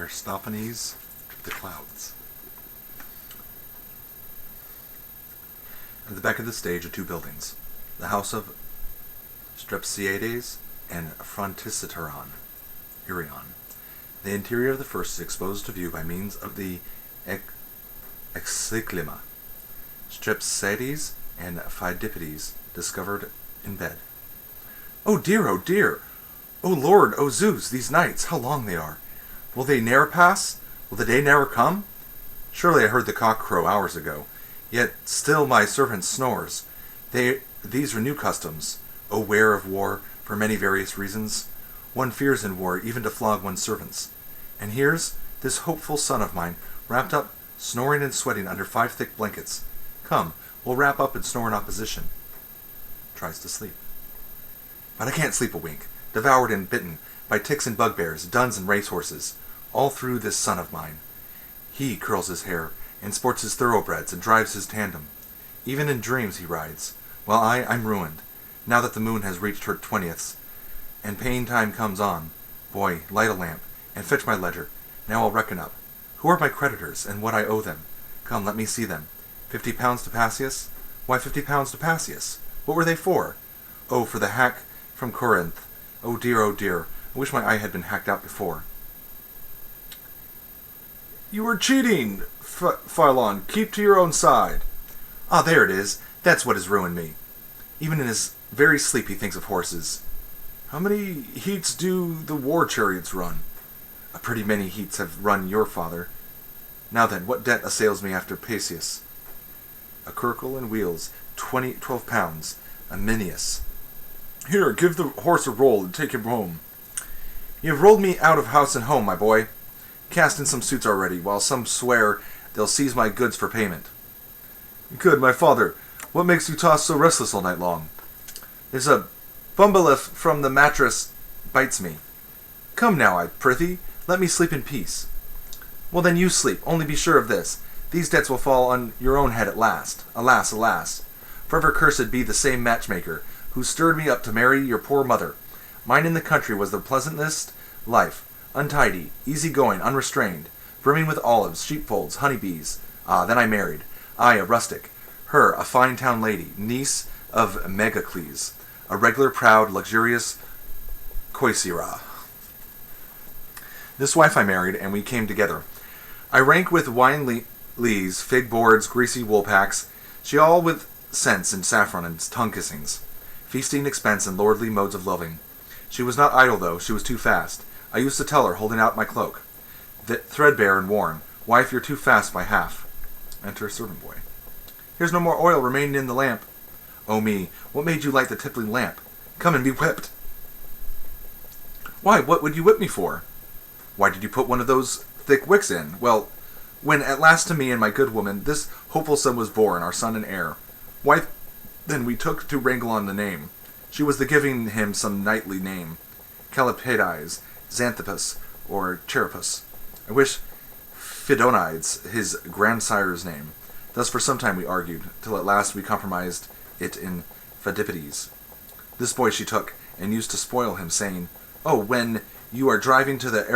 Aristophanes, The Clouds. At the back of the stage are two buildings, the house of Strepsiades and Fronticiteron, Irion. The interior of the first is exposed to view by means of the excyclima. Strepsiades and Pheidippides discovered in bed. Oh dear, oh dear! O Lord, O Zeus, these nights, how long they are! Will they ne'er pass? Will the day ne'er come? Surely I heard the cock crow hours ago, yet still my servant snores. These are new customs, O ware of war, for many various reasons. One fears in war even to flog one's servants. And here's this hopeful son of mine, wrapped up, snoring and sweating under 5 thick blankets. Come, we'll wrap up and snore in opposition. Tries to sleep. But I can't sleep a wink, devoured and bitten by ticks and bugbears, duns and racehorses, all through this son of mine. He curls his hair, and sports his thoroughbreds, and drives his tandem. Even in dreams he rides, while I'm ruined, now that the moon has reached her 20ths, and paying time comes on. Boy, light a lamp, and fetch my ledger. Now I'll reckon up. Who are my creditors, and what I owe them? Come, let me see them. 50 pounds to Passius? Why 50 pounds to Passius? What were they for? Oh, for the hack from Corinth. Oh dear, I wish my eye had been hacked out before. You are cheating, Philon. Keep to your own side. Ah, there it is. That's what has ruined me. Even in his very sleep he thinks of horses. How many heats do the war chariots run? A pretty many heats have run your father. Now then, what debt assails me after Passius? A curricle and wheels, 12 pounds, a minius. Here, give the horse a roll and take him home. You have rolled me out of house and home, my boy. Cast in some suits already, while some swear they'll seize my goods for payment. Good, my father. What makes you toss so restless all night long? There's a bumbalef from the mattress bites me. Come now, I prithee, let me sleep in peace. Well then you sleep, only be sure of this. These debts will fall on your own head at last. Alas, alas. Forever cursed be the same matchmaker, who stirred me up to marry your poor mother. Mine in the country was the pleasantest life, untidy, easy-going, unrestrained, brimming with olives, sheepfolds, honeybees. Ah, then I married. I, a rustic. Her, a fine town lady, niece of Megacles, a regular, proud, luxurious Koisira. This wife I married, and we came together. I rank with wine lees, fig boards, greasy woolpacks, she all with scents and saffron and tongue-kissings, feasting, expense, and lordly modes of loving. She was not idle, though, she was too fast. I used to tell her, holding out my cloak, threadbare and worn, wife, you're too fast by half. Enter a servant boy. Here's no more oil remaining in the lamp. Oh me, what made you light the tippling lamp? Come and be whipped. Why, what would you whip me for? Why did you put one of those thick wicks in? Well, when at last to me and my good woman this hopeful son was born, our son and heir, why then we took to wrangle on the name. She was the giving him some knightly name, Callipides, Xanthipus, or Cheripus. I wish Phidonides, his grandsire's name. Thus for some time we argued, till at last we compromised it in Pheidippides. This boy she took, and used to spoil him, saying, Oh, when you are driving to the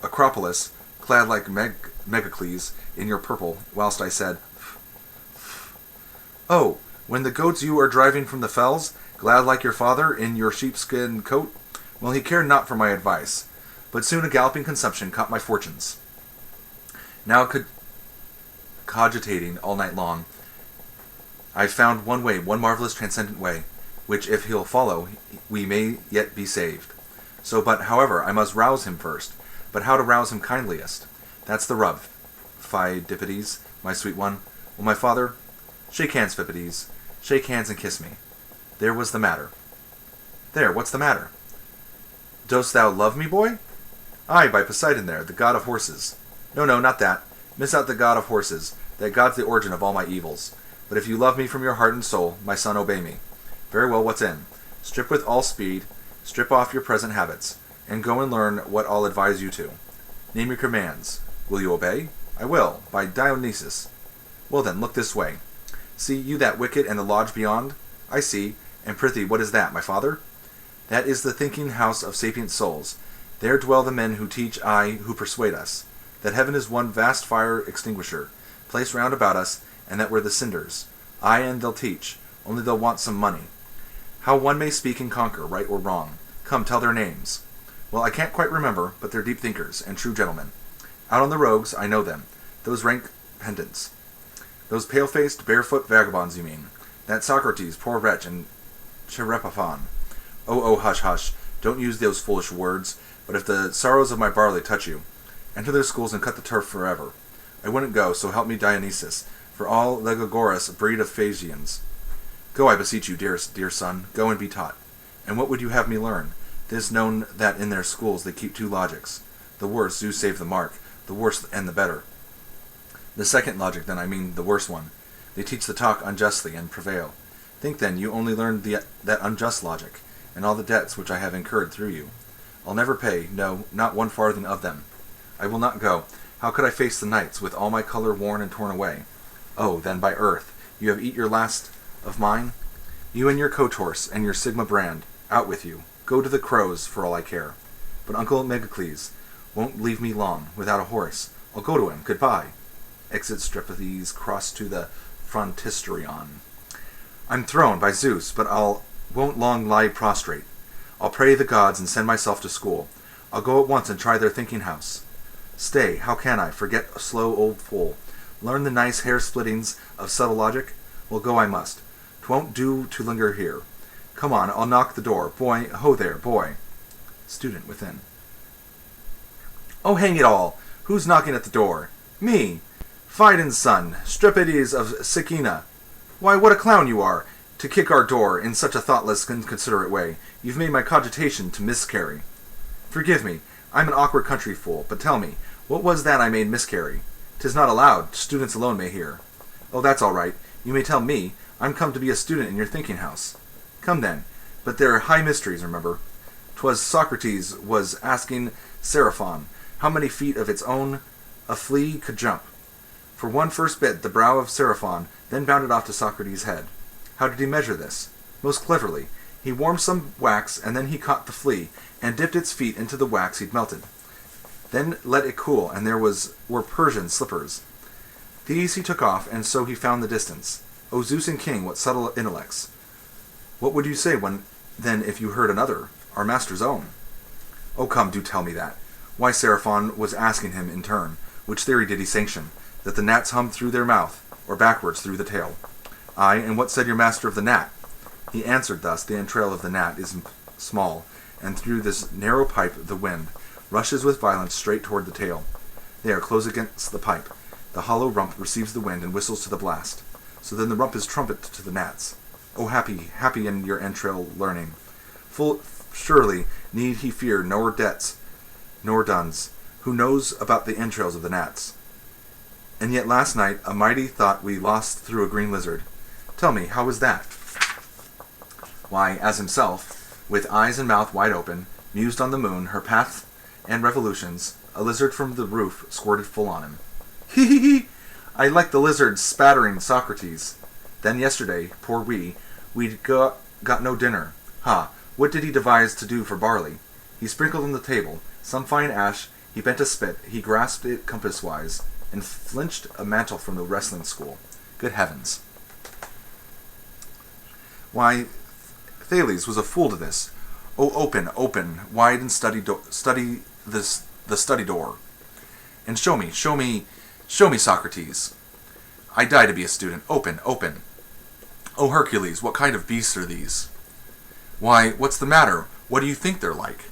Acropolis, clad like Megacles, in your purple, whilst I said, Oh, when the goats you are driving from the fells, glad like your father, in your sheepskin coat? Well, he cared not for my advice, but soon a galloping consumption caught my fortunes. Now cogitating all night long, I found one way, one marvelous transcendent way, which if he'll follow, we may yet be saved. So, but, however, I must rouse him first. But how to rouse him kindliest? That's the rub, Pheidippides, my sweet one. Well, my father, shake hands, Phidippides. Shake hands and kiss me. There was the matter. There, what's the matter? Dost thou love me, boy? Aye, by Poseidon there, the god of horses. No, not that. Miss out the god of horses. That god's the origin of all my evils. But if you love me from your heart and soul, my son, obey me. Very well, what's in? Strip with all speed, strip off your present habits, and go and learn what I'll advise you to. Name your commands. Will you obey? I will, by Dionysus. Well then, look this way. See you that wicket and the lodge beyond? I see. And prithee, what is that, my father? That is the thinking house of sapient souls. There dwell the men who teach, who persuade us, that heaven is one vast fire extinguisher, placed round about us, and that we're the cinders. And they'll teach, only they'll want some money. How one may speak and conquer, right or wrong. Come, tell their names. Well, I can't quite remember, but they're deep thinkers, and true gentlemen. Out on the rogues, I know them. Those rank pedants. Those pale-faced, barefoot vagabonds, you mean. That Socrates, poor wretch, and Cherepaphan. Oh, hush, hush. Don't use those foolish words, but if the sorrows of my barley touch you, enter their schools and cut the turf forever. I wouldn't go, so help me Dionysus, for all Legogoras, breed of Phasians. Go, I beseech you, dear son, go and be taught. And what would you have me learn? This known that in their schools they keep two logics. The worst, do save the mark, the worse and the better. The second logic, then, I mean the worse one. They teach the talk unjustly and prevail. Think, then, you only learned that unjust logic, and all the debts which I have incurred through you. I'll never pay, no, not 1 farthing of them. I will not go. How could I face the nights, with all my colour worn and torn away? Oh, then, by earth, you have eat your last of mine? You and your coat-horse, and your Sigma brand, out with you. Go to the crows, for all I care. But Uncle Megacles won't leave me long, without a horse. I'll go to him. Goodbye. Exit Strepithes, cross to the Frontisterion. I'm thrown, by Zeus, but won't long lie prostrate. I'll pray the gods and send myself to school. I'll go at once and try their thinking house. Stay, how can I forget a slow old fool? Learn the nice hair-splittings of subtle logic? Well, go I must. 'Twon't do to linger here. Come on, I'll knock the door. Boy, ho there, boy. Student within. Oh, hang it all! Who's knocking at the door? Me! Phidon's son, Strepithes of Sicina. Why, what a clown you are, to kick our door in such a thoughtless, inconsiderate way. You've made my cogitation to miscarry. Forgive me, I'm an awkward country fool, but tell me, what was that I made miscarry? 'Tis not allowed, students alone may hear. Oh, that's all right, you may tell me, I'm come to be a student in your thinking house. Come then, but there are high mysteries, remember. 'Twas Socrates was asking Seraphon how many feet of its own a flea could jump. For one first bit the brow of Seraphon, then bounded off to Socrates' head. How did he measure this? Most cleverly. He warmed some wax, and then he caught the flea, and dipped its feet into the wax he'd melted. Then let it cool, and there were Persian slippers. These he took off, and so he found the distance. O Zeus and King, what subtle intellects! What would you say then if you heard another, our master's own? Oh, come, do tell me that. Why, Seraphon was asking him in turn, which theory did he sanction, that the gnats hummed through their mouth, or backwards through the tail? Aye, and what said your master of the gnat? He answered thus, the entrail of the gnat is small, and through this narrow pipe the wind rushes with violence straight toward the tail. There, close against the pipe, the hollow rump receives the wind and whistles to the blast. So then the rump is trumpet to the gnats. Oh, happy, happy in your entrail learning. Full surely need he fear nor debts, nor duns, who knows about the entrails of the gnats. And yet last night a mighty thought we lost through a green lizard. Tell me, how was that? Why, as himself, with eyes and mouth wide open, mused on the moon, her path and revolutions, a lizard from the roof squirted full on him. Hee hee hee! I like the lizard spattering Socrates. Then yesterday, poor we'd got no dinner. Ha! What did he devise to do for barley? He sprinkled on the table some fine ash, he bent a spit, he grasped it compass-wise, and flinched a mantle from the wrestling school. Good heavens! Why, Thales was a fool to this. Oh, open, wide and study the study door. And show me, Socrates. I die to be a student. Open. Oh, Hercules, what kind of beasts are these? Why, what's the matter? What do you think they're like?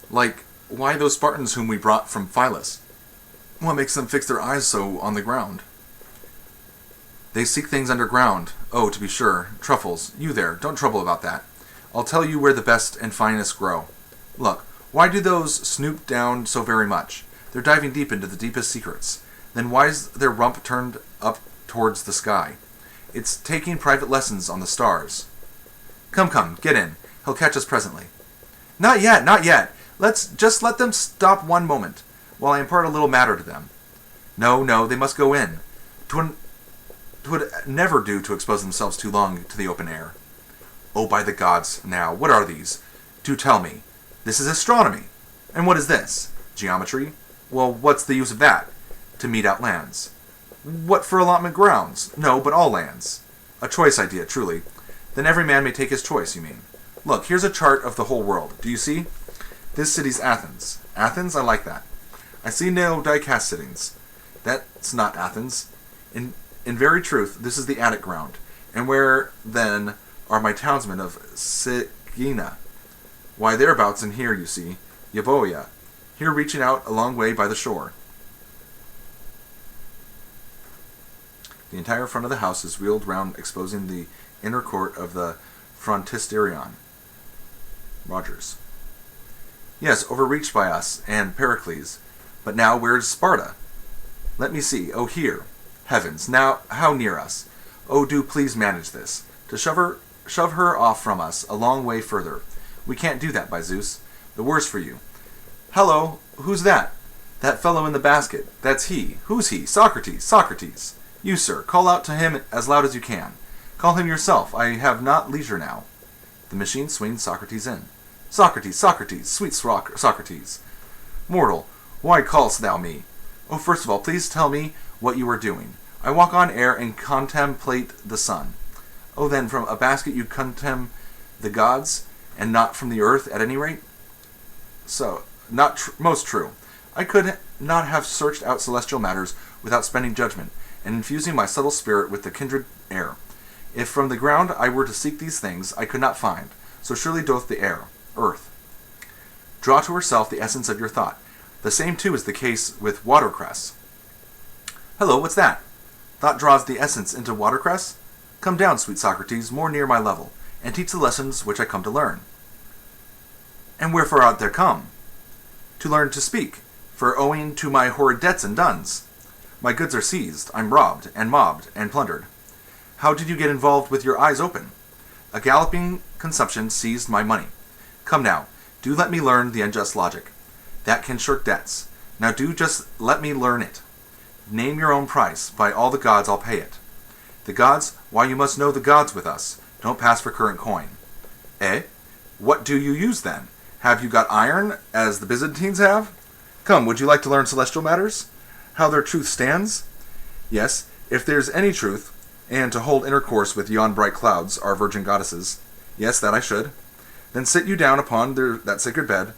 Why, those Spartans whom we brought from Phyllis. What makes them fix their eyes so on the ground? They seek things underground. Oh, to be sure, truffles. You there, don't trouble about that. I'll tell you where the best and finest grow. Look, why do those snoop down so very much? They're diving deep into the deepest secrets. Then why's their rump turned up towards the sky? It's taking private lessons on the stars. Come, get in. He'll catch us presently. Not yet. Let's just let them stop one moment, while I impart a little matter to them. No, they must go in. 'Twould never do to expose themselves too long to the open air. Oh, by the gods, now, what are these? Do tell me. This is astronomy. And what is this? Geometry? Well, what's the use of that? To mete out lands. What for allotment grounds? No, but all lands. A choice idea, truly. Then every man may take his choice, you mean. Look, here's a chart of the whole world. Do you see? This city's Athens. Athens? I like that. I see no die-cast sittings. That's not Athens. In very truth, this is the Attic ground. And where, then, are my townsmen of Sigina? Why, thereabouts in here, you see. Euboea. Here reaching out a long way by the shore. The entire front of the house is wheeled round, exposing the inner court of the Frontisterion. Rogers. Yes, overreached by us and Pericles. But now where's Sparta? Let me see. Oh, here. Heavens, now how near us? Oh, do please manage this. To shove her off from us a long way further. We can't do that, by Zeus. The worse for you. Hello, who's that? That fellow in the basket. That's he. Who's he? Socrates. Socrates. You, sir, call out to him as loud as you can. Call him yourself. I have not leisure now. The machine swings Socrates in. Socrates, Socrates, sweet Socrates. Mortal, why callest thou me? Oh, first of all, please tell me what you are doing. I walk on air and contemplate the sun. Oh, then from a basket you contemn the gods, and not from the earth, at any rate? So, most true. I could not have searched out celestial matters without spending judgment, and infusing my subtle spirit with the kindred air. If from the ground I were to seek these things, I could not find. So surely doth the air, earth, draw to herself the essence of your thought. The same, too, is the case with watercress. Hello, what's that? Thought draws the essence into watercress? Come down, sweet Socrates, more near my level, and teach the lessons which I come to learn. And wherefore art thou come? To learn to speak, for owing to my horrid debts and duns. My goods are seized, I'm robbed, and mobbed, and plundered. How did you get involved with your eyes open? A galloping consumption seized my money. Come now, do let me learn the unjust logic. That can shirk debts. Now do just let me learn it. Name your own price. By all the gods I'll pay it. The gods? Why, you must know the gods with us. Don't pass for current coin. Eh? What do you use then? Have you got iron, as the Byzantines have? Come, would you like to learn celestial matters? How their truth stands? Yes, if there's any truth, and to hold intercourse with yon bright clouds, our virgin goddesses. Yes, that I should. Then sit you down upon that sacred bed.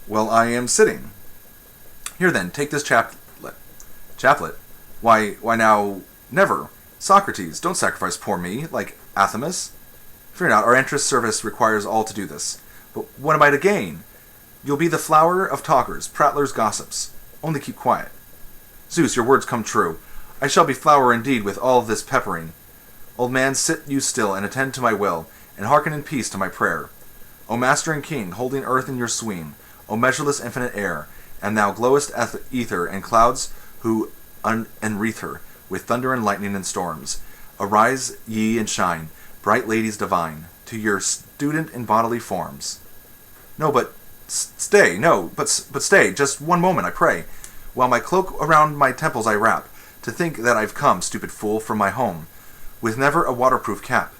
Well, I am sitting. Here then, take this chaplet. Chaplet? Why now, never. Socrates, don't sacrifice poor me, like Athamas. Fear not, our interest service requires all to do this. But what am I to gain? You'll be the flower of talkers, prattlers, gossips. Only keep quiet. Zeus, your words come true. I shall be flower indeed with all this peppering. Old man, sit you still and attend to my will, and hearken in peace to my prayer. O master and king, holding earth in your swing, O measureless infinite air, and thou glowest ether and clouds who enwreath her with thunder and lightning and storms. Arise ye and shine, bright ladies divine, to your student in bodily forms. No, but stay, just one moment, I pray, while my cloak around my temples I wrap, to think that I've come, stupid fool, from my home, with never a waterproof cap.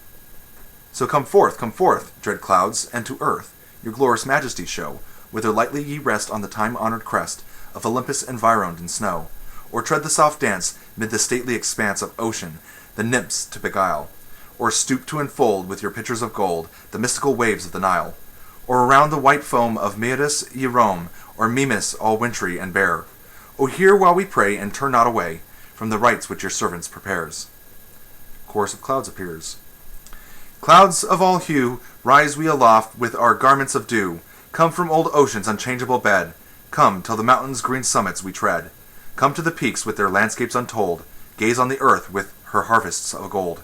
So come forth, dread clouds, and to earth your glorious majesty show, whether lightly ye rest on the time-honored crest of Olympus environed in snow, or tread the soft dance mid the stately expanse of ocean, the nymphs to beguile, or stoop to enfold with your pitchers of gold the mystical waves of the Nile, or around the white foam of Maeotis ye roam, or Mimas all wintry and bare. O hear while we pray, and turn not away from the rites which your servants prepares. Chorus of clouds appears. Clouds of all hue, rise we aloft with our garments of dew. Come from old ocean's unchangeable bed. Come till the mountains' green summits we tread. Come to the peaks with their landscapes untold. Gaze on the earth with her harvests of gold.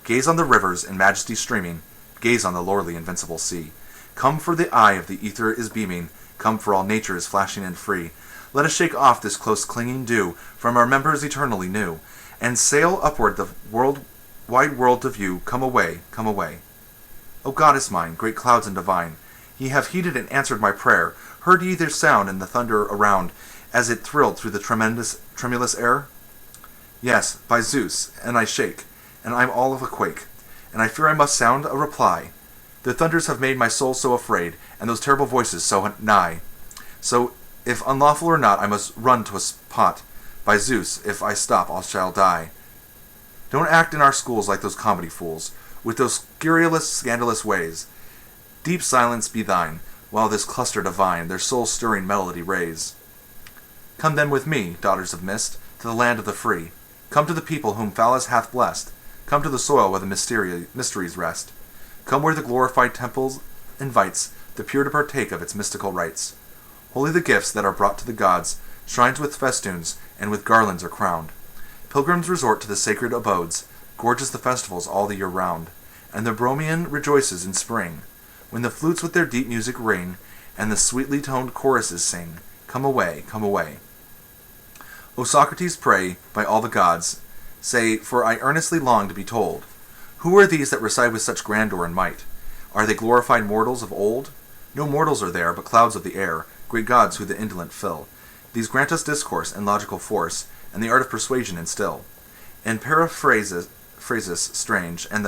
Gaze on the rivers in majesty streaming. Gaze on the lordly invincible sea. Come, for the eye of the ether is beaming. Come, for all nature is flashing and free. Let us shake off this close clinging dew from our members eternally new, and sail upward the wide world to view. Come away, come away. O goddess mine, great clouds and divine, ye have heeded and answered my prayer. Heard ye their sound and the thunder around, as it thrilled through the tremulous air? Yes, by Zeus, and I shake, and I'm all of a quake, and I fear I must sound a reply. The thunders have made my soul so afraid, and those terrible voices so nigh. So, if unlawful or not, I must run to a spot. By Zeus, if I stop, I shall die. Don't act in our schools like those comedy fools, with those scurrilous, scandalous ways. Deep silence be thine, while this cluster divine their soul-stirring melody raise. Come then with me, daughters of mist, to the land of the free. Come to the people whom Phallus hath blessed. Come to the soil where the mysteries rest. Come where the glorified temple invites the pure to partake of its mystical rites. Holy the gifts that are brought to the gods, shrines with festoons and with garlands are crowned. Pilgrims resort to the sacred abodes, gorgeous the festivals all the year round. And the Bromian rejoices in spring, when the flutes with their deep music ring, and the sweetly toned choruses sing. Come away, come away. O Socrates, pray, by all the gods, say, for I earnestly long to be told, who are these that reside with such grandeur and might? Are they glorified mortals of old? No mortals are there, but clouds of the air, great gods who the indolent fill. These grant us discourse and logical force, and the art of persuasion instill. And phrases strange, and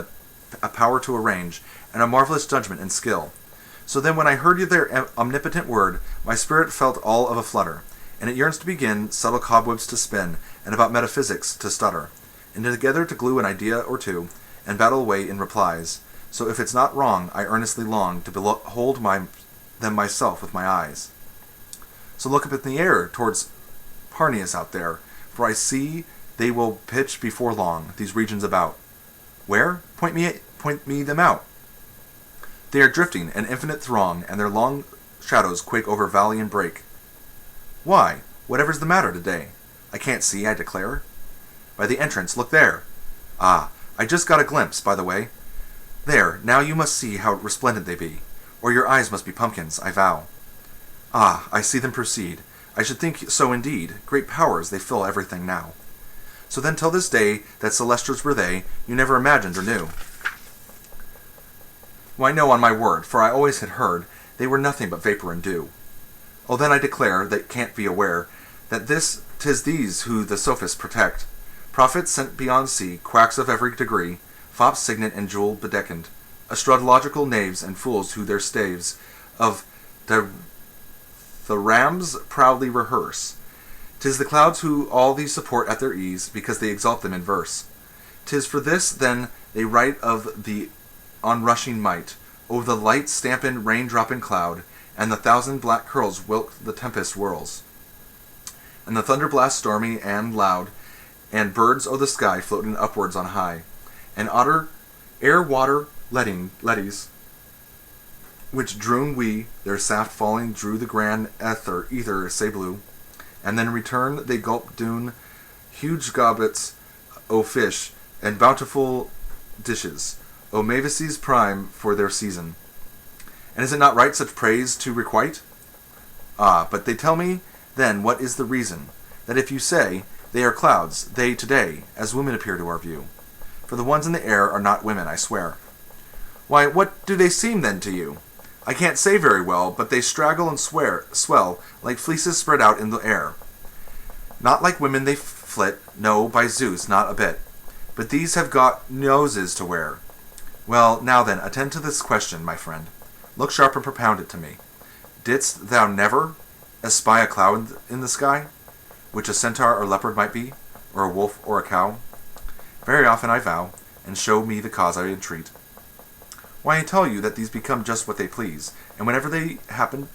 a power to arrange, and a marvelous judgment and skill. So then when I heard their omnipotent word, my spirit felt all of a flutter, and it yearns to begin subtle cobwebs to spin, and about metaphysics to stutter, and together to glue an idea or two, and battle away in replies. So if it's not wrong, I earnestly long to behold them myself with my eyes. So look up in the air towards Parneus out there, for I see they will pitch before long, these regions about. Where? Point me them out. They are drifting, an infinite throng, and their long shadows quake over valley and brake. Why? Whatever's the matter today? I can't see, I declare. By the entrance, look there. Ah, I just got a glimpse, by the way. There, now you must see how resplendent they be, or your eyes must be pumpkins, I vow. Ah, I see them proceed. I should think so indeed. Great powers, they fill everything now. So then till this day that celestials were they, you never imagined or knew. Why, no, on my word, for I always had heard they were nothing but vapor and dew. Oh, then I declare, that can't be aware, that 'tis these who the sophists protect. Prophets sent beyond sea, quacks of every degree, fops signet and jewel bedecked, astrological knaves and fools who their staves of the rams proudly rehearse. 'Tis the clouds who all these support at their ease, because they exalt them in verse. 'Tis for this, then, they write of the onrushing might, o' the light stampin' rain-droppin' cloud, and the thousand black curls whilk the tempest whirls. And the thunder blast stormy and loud, and birds o' the sky floating upwards on high, and air water leadies, which droon we, their saft falling drew the grand ether say blue, and then return they gulp doon huge goblets o' fish, and bountiful dishes, o' mavises prime for their season. And is it not right such praise to requite? Ah, but they tell me, then, what is the reason, that if you say, they are clouds, they today, as women appear to our view. For the ones in the air are not women, I swear. Why, what do they seem then to you? I can't say very well, but they straggle and swell, like fleeces spread out in the air. Not like women they flit, no, by Zeus, not a bit. But these have got noses to wear. Well, now then, attend to this question, my friend. Look sharp and propound it to me. Didst thou never espy a cloud in the sky, which a centaur or leopard might be, or a wolf or a cow? Very often I vow, and show me the cause I entreat. Why, I tell you that these become just what they please, and whenever they happen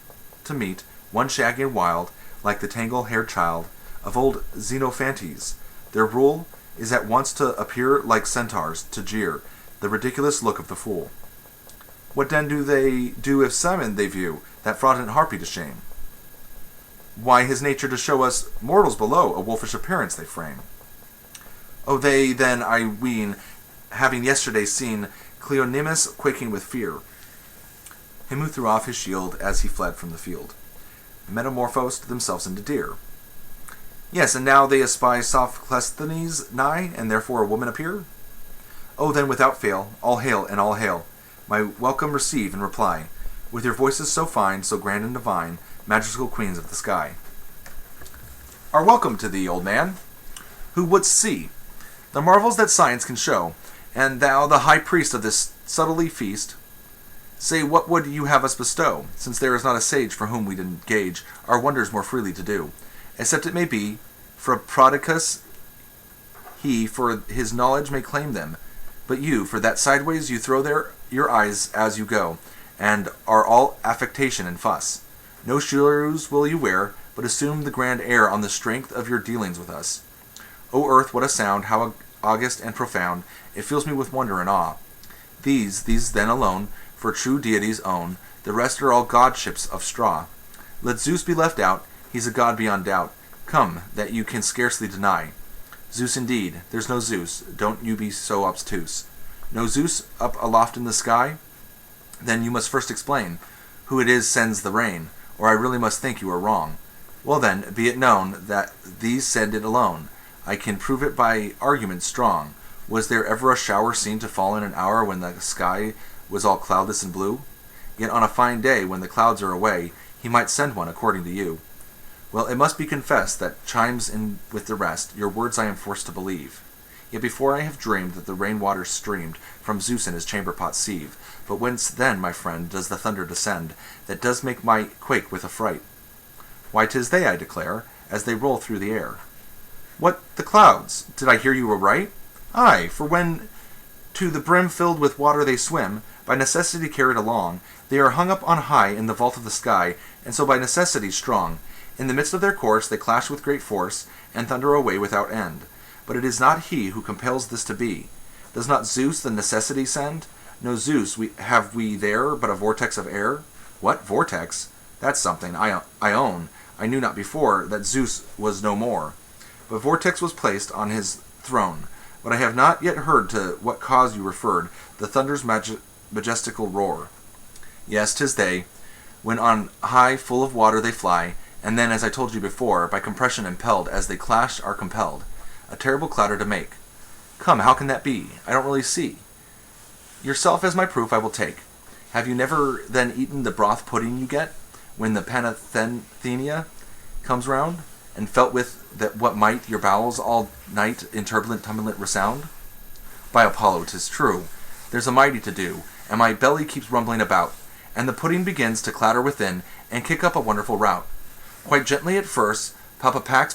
to meet, one shaggy and wild, like the tangle-haired child of old Xenophantes, their rule is at once to appear like centaurs, to jeer the ridiculous look of the fool. What then do they do if Simon they view, that fraudulent harpy to shame? Why, his nature to show us mortals below a wolfish appearance they frame. Oh, they then, I ween, having yesterday seen Cleonymus quaking with fear, him who threw off his shield as he fled from the field, metamorphosed themselves into deer. Yes, and now they espy Sophocles nigh, and therefore a woman appear? Oh, then without fail, all hail and all hail, my welcome receive and reply, with your voices so fine, so grand and divine, magical queens of the sky. Our welcome to thee, old man, who wouldst see the marvels that science can show, and thou, the high priest of this subtly feast, Say, what would you have us bestow, since there is not a sage for whom we'd engage our wonders more freely to do, except it may be, for Prodicus he for his knowledge may claim them, but you, for that sideways you throw your eyes as you go, and are all affectation and fuss. No shoes will you wear, but assume the grand air on the strength of your dealings with us. O earth, what a sound, how august and profound, it fills me with wonder and awe. These then alone, for true deities own, the rest are all godships of straw. Let Zeus be left out, he's a god beyond doubt, come, that you can scarcely deny. Zeus indeed, there's no Zeus, don't you be so obtuse. No Zeus up aloft in the sky? Then you must first explain who it is sends the rain, or I really must think you are wrong. Well then, be it known that these send it alone. I can prove it by argument strong. Was there ever a shower seen to fall in an hour when the sky was all cloudless and blue? Yet on a fine day, when the clouds are away, he might send one according to you. Well, it must be confessed that chimes in with the rest, your words I am forced to believe. Yet before I have dreamed that the rain waters streamed from Zeus in his chamber pot sieve. But whence then, my friend, does the thunder descend, that does make my quake with affright? Why, 'tis they, I declare, as they roll through the air. What, the clouds? Did I hear you aright? Aye, for when to the brim filled with water they swim, by necessity carried along, they are hung up on high in the vault of the sky, and so by necessity strong. In the midst of their course they clash with great force, and thunder away without end. But it is not he who compels this to be. Does not Zeus the necessity send? No Zeus have we there, but a vortex of air. What, vortex? That's something, I own. I knew not before that Zeus was no more. But vortex was placed on his throne. But I have not yet heard to what cause you referred, the thunder's majestical roar. Yes, 'tis they, when on high full of water they fly, and then, as I told you before, by compression impelled, as they clash are compelled, a terrible clatter to make. Come, how can that be? I don't really see. Yourself as my proof I will take. Have you never then eaten the broth pudding you get, when the Panathenea comes round, and felt with that what might your bowels all night in turbulent resound? By Apollo, 'tis true, there's a mighty to do, and my belly keeps rumbling about, and the pudding begins to clatter within, and kick up a wonderful rout. Quite gently at first, papa-packs,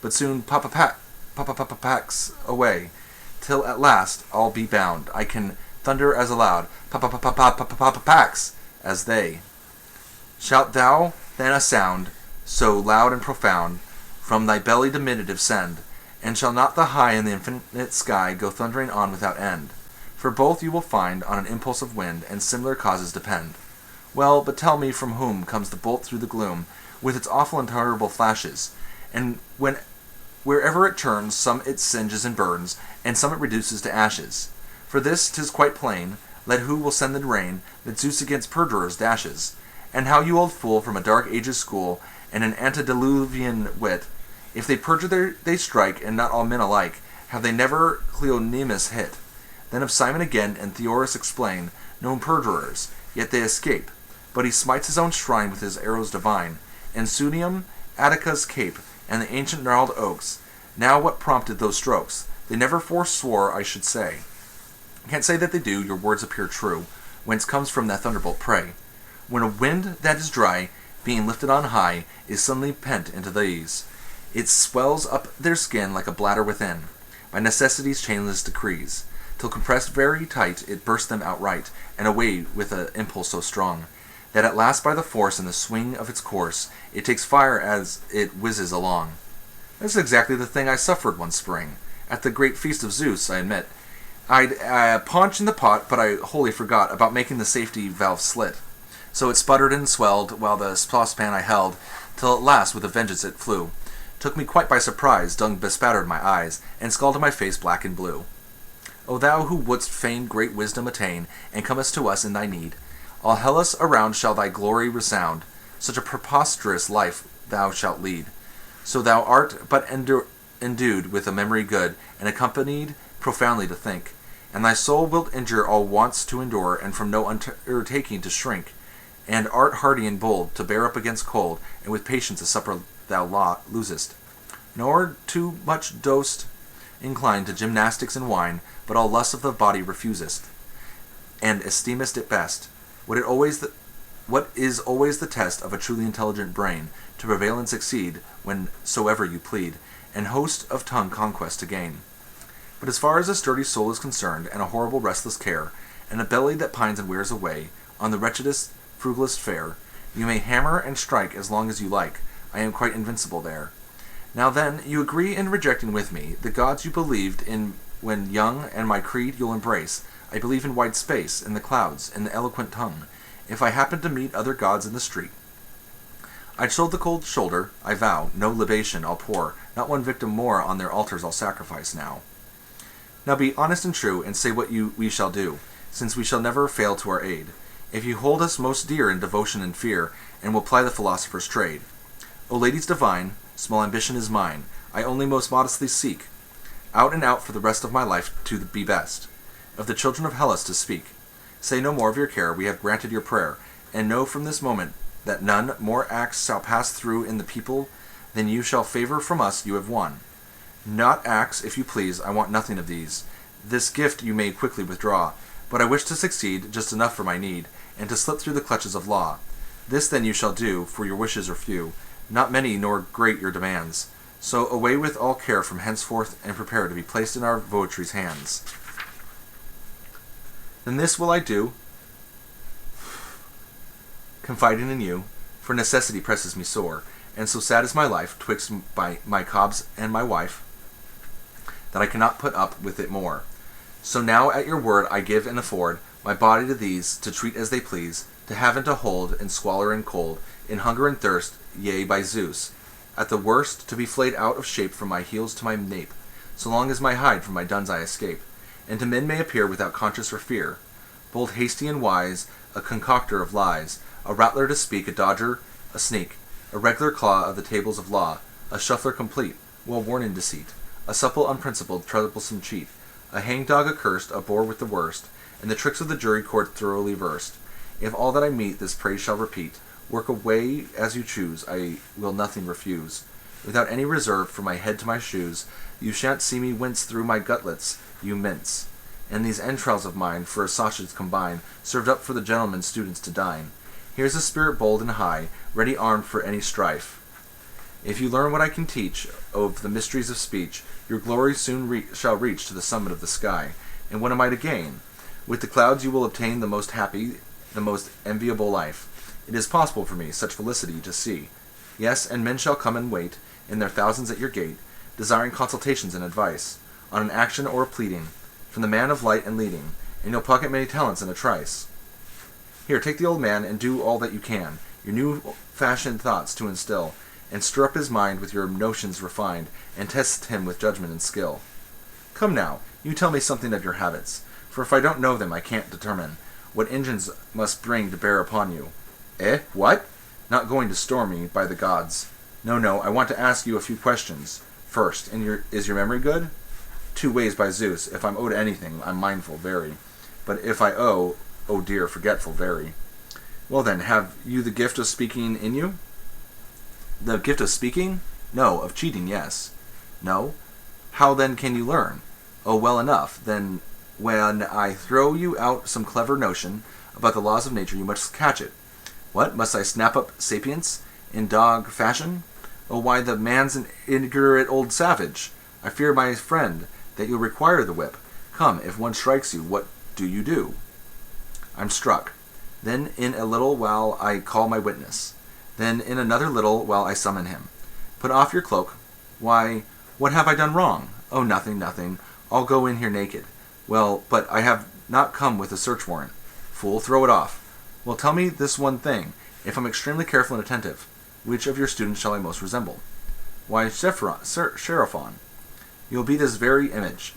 but soon papa-packs away, till at last, all be bound, I can thunder as aloud, papa-packs, as they. Shalt thou then a sound, so loud and profound, from thy belly diminutive send, and shall not the high and the infinite sky go thundering on without end? For both you will find on an impulse of wind, and similar causes depend. Well, but tell me from whom comes the bolt through the gloom, with its awful and terrible flashes, and wherever it turns, some it singes and burns, and some it reduces to ashes. For this 'tis quite plain, let who will send the rain, that Zeus against perjurers dashes. And how you old fool from a dark age's school, and an antediluvian wit, if they perjure they strike, and not all men alike, have they never Cleonemus hit? Then of Simon again and Theorus explain, known perjurers, yet they escape. But he smites his own shrine with his arrows divine, and Sunium, Attica's cape, and the ancient gnarled oaks. Now what prompted those strokes? They never forswore, I should say. Can't say that they do, your words appear true, whence comes from that thunderbolt prey. When a wind that is dry, being lifted on high, is suddenly pent into these, it swells up their skin like a bladder within, by necessity's chainless decrees, till compressed very tight it bursts them outright, and away with an impulse so strong, that at last by the force and the swing of its course, it takes fire as it whizzes along. This is exactly the thing I suffered one spring, at the great feast of Zeus, I admit. I'd paunch in the pot, but I wholly forgot about making the safety valve slit. So it sputtered and swelled, while the saucepan I held, till at last with a vengeance it flew. Took me quite by surprise, dung bespattered my eyes, and scalded my face black and blue. O thou who wouldst fain great wisdom attain, and comest to us in thy need, all Hellas around shall thy glory resound, such a preposterous life thou shalt lead. So thou art but endued with a memory good, and accompanied profoundly to think, and thy soul wilt injure all wants to endure, and from no undertaking to shrink, and art hardy and bold, to bear up against cold, and with patience a supper thou losest. Nor too much dost inclined to gymnastics and wine, but all lusts of the body refusest, and esteemest it best. What is always the test of a truly intelligent brain, to prevail and succeed whensoever you plead, and host of tongue conquest to gain. But as far as a sturdy soul is concerned, and a horrible restless care, and a belly that pines and wears away, on the wretchedest, frugalest fare, you may hammer and strike as long as you like, I am quite invincible there. Now then, you agree in rejecting with me the gods you believed in when young, and my creed you'll embrace. I believe in wide space, in the clouds, in the eloquent tongue. If I happen to meet other gods in the street, I'd show the cold shoulder, I vow, no libation I'll pour, not one victim more on their altars I'll sacrifice now. Now be honest and true, and say what we shall do, since we shall never fail to our aid, if you hold us most dear in devotion and fear, and will ply the philosopher's trade. O ladies divine, small ambition is mine, I only most modestly seek, out and out for the rest of my life to be best, of the children of Hellas to speak. Say no more of your care, we have granted your prayer, and know from this moment that none more acts shall pass through in the people than you shall favor from us you have won. Not acts, if you please, I want nothing of these. This gift you may quickly withdraw, but I wish to succeed, just enough for my need, and to slip through the clutches of law. This then you shall do, for your wishes are few, not many nor great your demands. So away with all care from henceforth, and prepare to be placed in our votary's hands. Then this will I do, confiding in you, for necessity presses me sore, and so sad is my life, twixt my cobs and my wife, that I cannot put up with it more. So now at your word I give and afford my body to these, to treat as they please, to have and to hold, in squalor and cold, in hunger and thirst, yea, by Zeus, at the worst, to be flayed out of shape from my heels to my nape, so long as my hide from my duns I escape, and to men may appear without conscience or fear, bold, hasty, and wise, a concocter of lies, a rattler to speak, a dodger, a sneak, a regular claw of the tables of law, a shuffler complete, well worn in deceit, a supple, unprincipled, troublesome cheat, a hangdog accursed, a bore with the worst, and the tricks of the jury court thoroughly versed. If all that I meet this praise shall repeat, work away as you choose, I will nothing refuse. Without any reserve, from my head to my shoes, you shan't see me wince through my gutlets, you mince. And these entrails of mine, for a sausage combine, served up for the gentlemen students to dine. Here's a spirit bold and high, ready armed for any strife. If you learn what I can teach of the mysteries of speech, your glory soon shall reach to the summit of the sky. And what am I to gain? With the clouds you will obtain the most happy, the most enviable life. It is possible for me such felicity to see. Yes, and men shall come and wait, in their thousands at your gate, desiring consultations and advice, on an action or a pleading, from the man of light and leading, and you'll pocket many talents in a trice. Here, take the old man, and do all that you can, your new-fashioned thoughts to instill, and stir up his mind with your notions refined, and test him with judgment and skill. Come now, you tell me something of your habits, for if I don't know them I can't determine what engines must bring to bear upon you. Eh? What? Not going to storm me, by the gods. No, I want to ask you a few questions. First, is your memory good? 2 ways by Zeus, if I'm owed anything, I'm mindful very. But if I owe, oh dear, forgetful very. Well then, have you the gift of speaking in you? The gift of speaking? No, of cheating, yes. No? How then can you learn? Oh, well enough. Then when I throw you out some clever notion about the laws of nature, you must catch it. What, must I snap up sapience in dog fashion? Oh, why, the man's an ignorant old savage. I fear, my friend, that you'll require the whip. Come, if one strikes you, what do you do? I'm struck. Then in a little while I call my witness. Then in another little while I summon him. Put off your cloak. Why, what have I done wrong? Oh, nothing. I'll go in here naked. Well, but I have not come with a search warrant. Fool, throw it off. Well, tell me this one thing. If I'm extremely careful and attentive, which of your students shall I most resemble? Why, Sheriffon. You'll be his very image.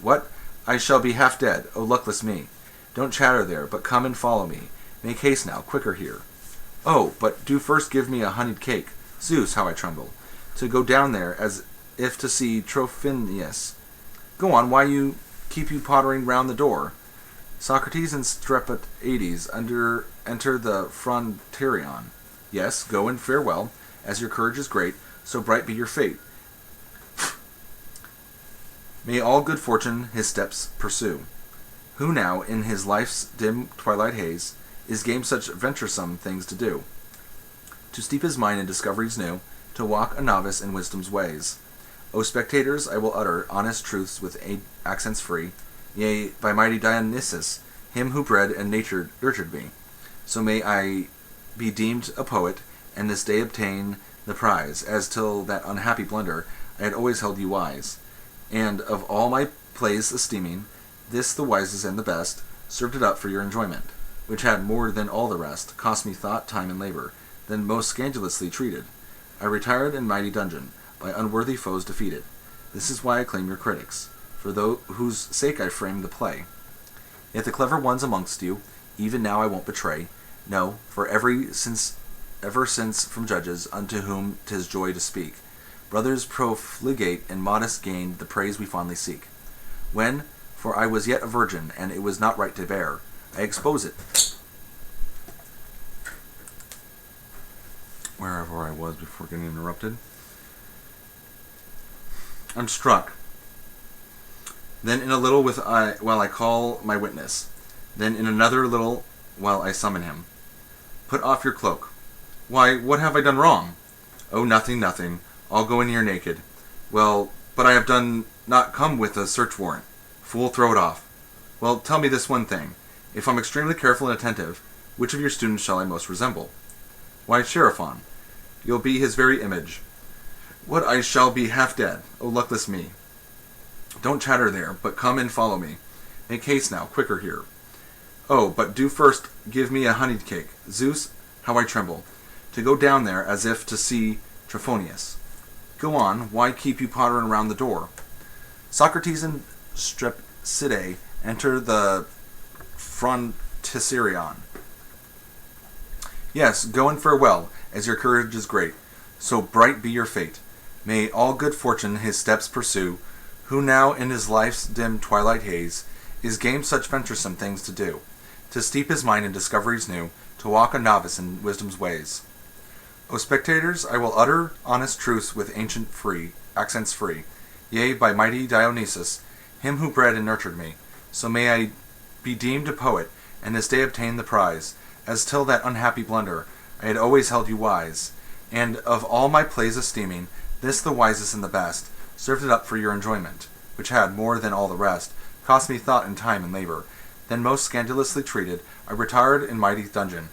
What? I shall be half dead. Oh, luckless me. Don't chatter there, but come and follow me. Make haste now, quicker here. Oh, but do first give me a honeyed cake. Zeus, how I tremble. To go down there, as if to see Trophonius. Go on, why keep you pottering round the door? Socrates and Strepitades enter the Fronterion. Yes, go and farewell, as your courage is great, so bright be your fate. May all good fortune his steps pursue. Who now, in his life's dim twilight haze, is game such venturesome things to do. To steep his mind in discoveries new, to walk a novice in wisdom's ways. O spectators, I will utter honest truths with accents free, yea, by mighty Dionysus, him who bred and nurtured me. So may I be deemed a poet, and this day obtain the prize, as till that unhappy blunder I had always held you wise. And of all my plays esteeming, this the wisest and the best, served it up for your enjoyment, which had more than all the rest, cost me thought, time, and labor, then most scandalously treated. I retired in mighty dungeon, by unworthy foes defeated. This is why I claim your critics, for whose sake I framed the play. Yet the clever ones amongst you, even now I won't betray. No, for ever since from judges, unto whom 'tis joy to speak, brothers profligate and modest gained the praise we fondly seek. When, for I was yet a virgin, and it was not right to bear, I expose it. Wherever I was before getting interrupted. I'm struck. Then in a little while I call my witness. Then in another little while I summon him. Put off your cloak. Why, what have I done wrong? Oh, nothing, nothing. I'll go in here naked. Well, but I have not come with a search warrant. Fool, throw it off. Well, tell me this one thing. If I'm extremely careful and attentive, which of your students shall I most resemble? Why, Sheriffon. You'll be his very image. What, I shall be half dead. Oh, luckless me. Don't chatter there, but come and follow me. Make haste now, quicker here. Oh, but do first give me a honeyed cake. Zeus, how I tremble, to go down there as if to see Trophonius. Go on, why keep you pottering around the door? Socrates and Strepsidae enter the Frontiserion. Yes, go and farewell, as your courage is great. So bright be your fate. May all good fortune his steps pursue, who now in his life's dim twilight haze is game such venturesome things to do, to steep his mind in discoveries new, to walk a novice in wisdom's ways. O spectators, I will utter honest truths with accents free, yea, by mighty Dionysus, him who bred and nurtured me. So may I be deemed a poet, and this day obtain the prize, as till that unhappy blunder I had always held you wise, and of all my plays esteeming, this the wisest and the best, served it up for your enjoyment, which had, more than all the rest, cost me thought and time and labor. Then most scandalously treated, I retired in mighty dungeon.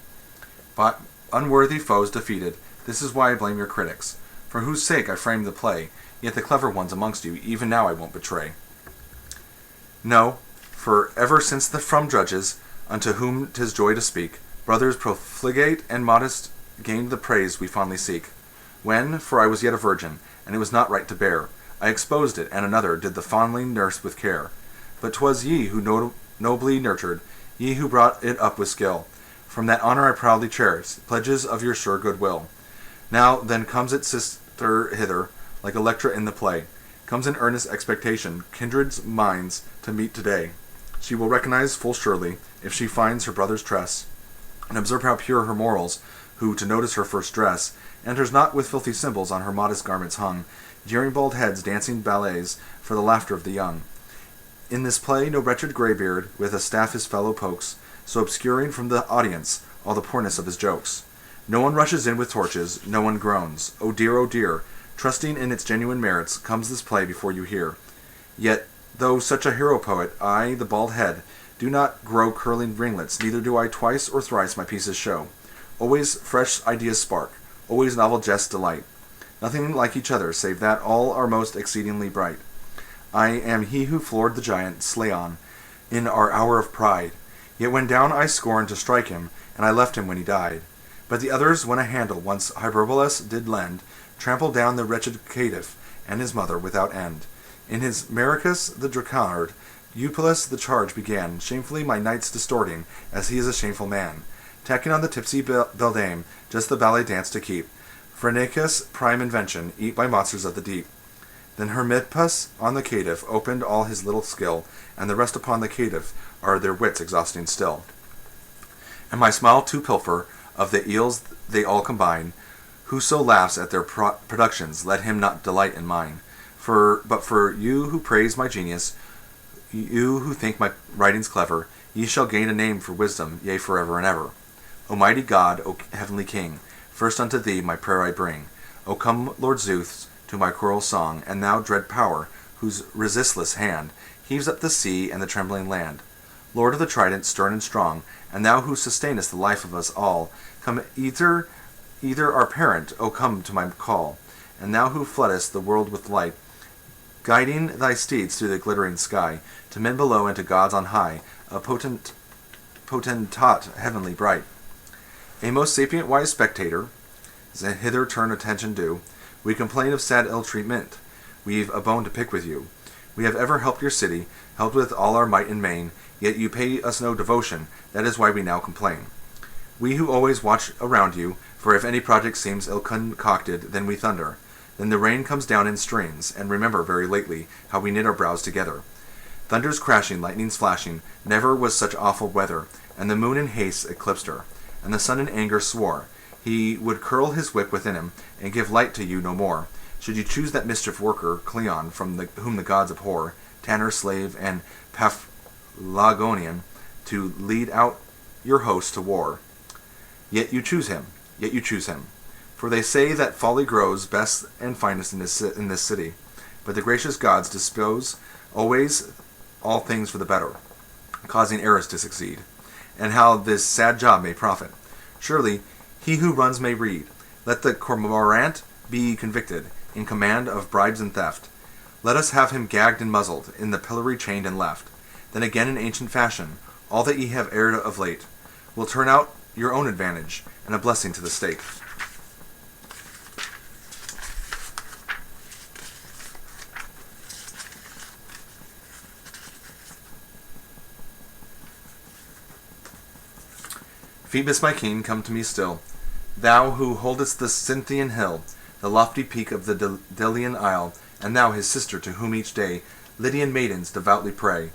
But unworthy foes defeated, this is why I blame your critics, for whose sake I framed the play, yet the clever ones amongst you, even now I won't betray. No, for ever since from judges, unto whom 'tis joy to speak, brothers profligate and modest gained the praise we fondly seek. When, for I was yet a virgin, and it was not right to bear, I exposed it, and another did the fondling nurse with care. But 'twas ye who nobly nurtured, ye who brought it up with skill. From that honor I proudly cherish, pledges of your sure goodwill. Now then comes its sister hither, like Electra in the play, comes in earnest expectation, kindred's minds to meet today. She will recognize full surely, if she finds her brother's tress, and observe how pure her morals, who, to notice her first dress, enters not with filthy symbols on her modest garments hung, jeering bald heads dancing ballets for the laughter of the young. In this play no wretched greybeard with a staff his fellow pokes, so obscuring from the audience all the poorness of his jokes. No one rushes in with torches, no one groans, oh dear, trusting in its genuine merits, comes this play before you hear. Yet, though such a hero poet, I, the bald head, do not grow curling ringlets, neither do I twice or thrice my pieces show. Always fresh ideas spark, always novel jests delight. Nothing like each other, save that all are most exceedingly bright. I am he who floored the giant, Slayon, in our hour of pride. Yet when down I scorned to strike him, and I left him when he died. But the others, when a handle once Hyperbolus did lend, trampled down the wretched caitiff and his mother without end. In his Maricus the Dracard, Eupolus the charge began, shamefully my knights distorting, as he is a shameful man. Tacking on the tipsy beldame, just the ballet dance to keep. Phrenicus, prime invention, eat by monsters of the deep. Then Hermippus on the caitiff opened all his little skill, and the rest upon the caitiff are their wits exhausting still. And my smile to pilfer, of the eels they all combine. Whoso laughs at their productions, let him not delight in mine. But for you who praise my genius, you who think my writings clever, ye shall gain a name for wisdom, yea, forever and ever. O mighty God, O heavenly King, first unto thee my prayer I bring. O come, Lord Zeus, to my choral song, and thou, dread power, whose resistless hand heaves up the sea and the trembling land. Lord of the trident, stern and strong, and thou who sustainest the life of us all, come either our parent, O come to my call, and thou who floodest the world with light, guiding thy steeds through the glittering sky, to men below and to gods on high, a potentate heavenly bright. A most sapient wise spectator, hither turn attention due, we complain of sad ill treatment, we've a bone to pick with you. We have ever helped your city, helped with all our might and main, yet you pay us no devotion, that is why we now complain. We who always watch around you, for if any project seems ill-concocted, then we thunder. Then the rain comes down in streams, and remember very lately how we knit our brows together. Thunders crashing, lightnings flashing, never was such awful weather, and the moon in haste eclipsed her, and the sun in anger swore. He would curl his whip within him, and give light to you no more. Should you choose that mischief worker, Cleon, whom the gods abhor, tanner, slave, and Paphlagonian, to lead out your host to war. Yet you choose him. For they say that folly grows best and finest in this city. But the gracious gods dispose always all things for the better, causing errors to succeed, and how this sad job may profit. Surely he who runs may read. Let the cormorant be convicted, in command of bribes and theft. Let us have him gagged and muzzled, in the pillory chained and left. Then again in ancient fashion, all that ye have erred of late, will turn out your own advantage, and a blessing to the state. Phoebus my king, come to me still, thou who holdest the Cynthian hill, the lofty peak of the Delian isle, and thou his sister, to whom each day Lydian maidens devoutly pray.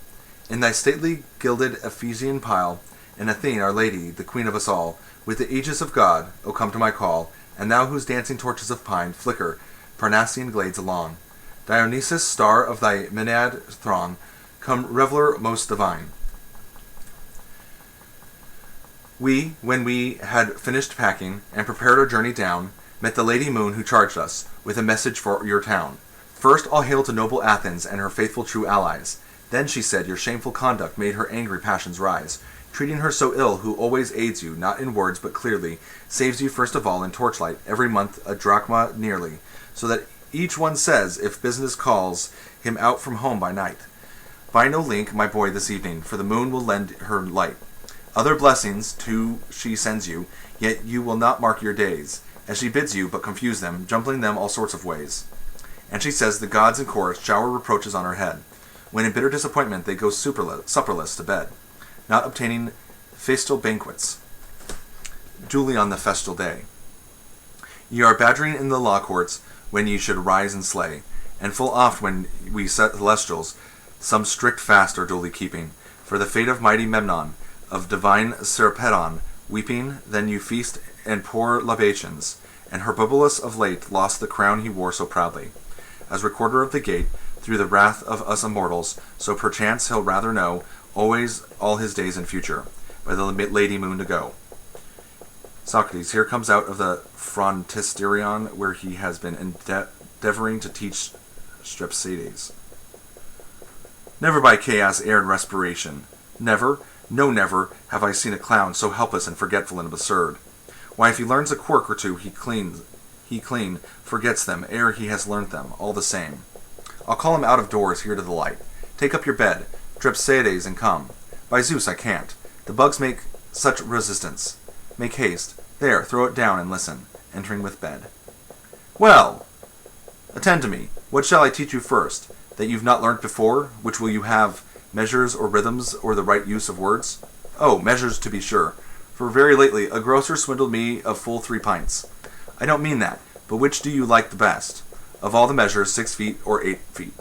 In thy stately gilded Ephesian pile, and Athene, our lady, the queen of us all, with the aegis of God, O come to my call, and thou whose dancing torches of pine flicker Parnassian glades along. Dionysus, star of thy Maenad throng, come, reveller most divine. We, when we had finished packing, and prepared our journey down, met the Lady Moon, who charged us with a message for your town. First, all hail to noble Athens and her faithful true allies. Then, she said, your shameful conduct made her angry passions rise, treating her so ill, who always aids you, not in words but clearly, saves you first of all in torchlight, every month a drachma nearly, so that each one says, if business calls him out from home by night, buy no link, my boy, this evening, for the moon will lend her light. Other blessings, too, she sends you, yet you will not mark your days, as she bids you, but confuse them, jumbling them all sorts of ways. And she says the gods in chorus shower reproaches on her head, when in bitter disappointment they go supperless to bed, not obtaining festal banquets duly on the festal day. Ye are badgering in the law courts when ye should rise and slay, and full oft when we celestials some strict fast are duly keeping, for the fate of mighty Memnon, of divine Serpedon, weeping, then you feast and pour libations, and Herbibolus of late lost the crown he wore so proudly. As recorder of the gate, through the wrath of us immortals, so perchance he'll rather know, always all his days in future, by the Lady Moon to go. Socrates here comes out of the Frontisterion, where he has been endeavoring to teach Strepsiades. Never by chaos erred respiration. Never, no never, have I seen a clown so helpless and forgetful and absurd. Why, if he learns a quirk or two, he clean forgets them ere he has learnt them, all the same. I'll call him out of doors here to the light. Take up your bed, Strepsiades, and come. By Zeus, I can't. The bugs make such resistance. Make haste. There, throw it down and listen, entering with bed. Well, attend to me. What shall I teach you first? That you've not learnt before? Which will you have, measures or rhythms or the right use of words? Oh, measures to be sure. For very lately a grocer swindled me of full 3 pints. I don't mean that, but which do you like the best? Of all the measures, 6 feet or 8 feet?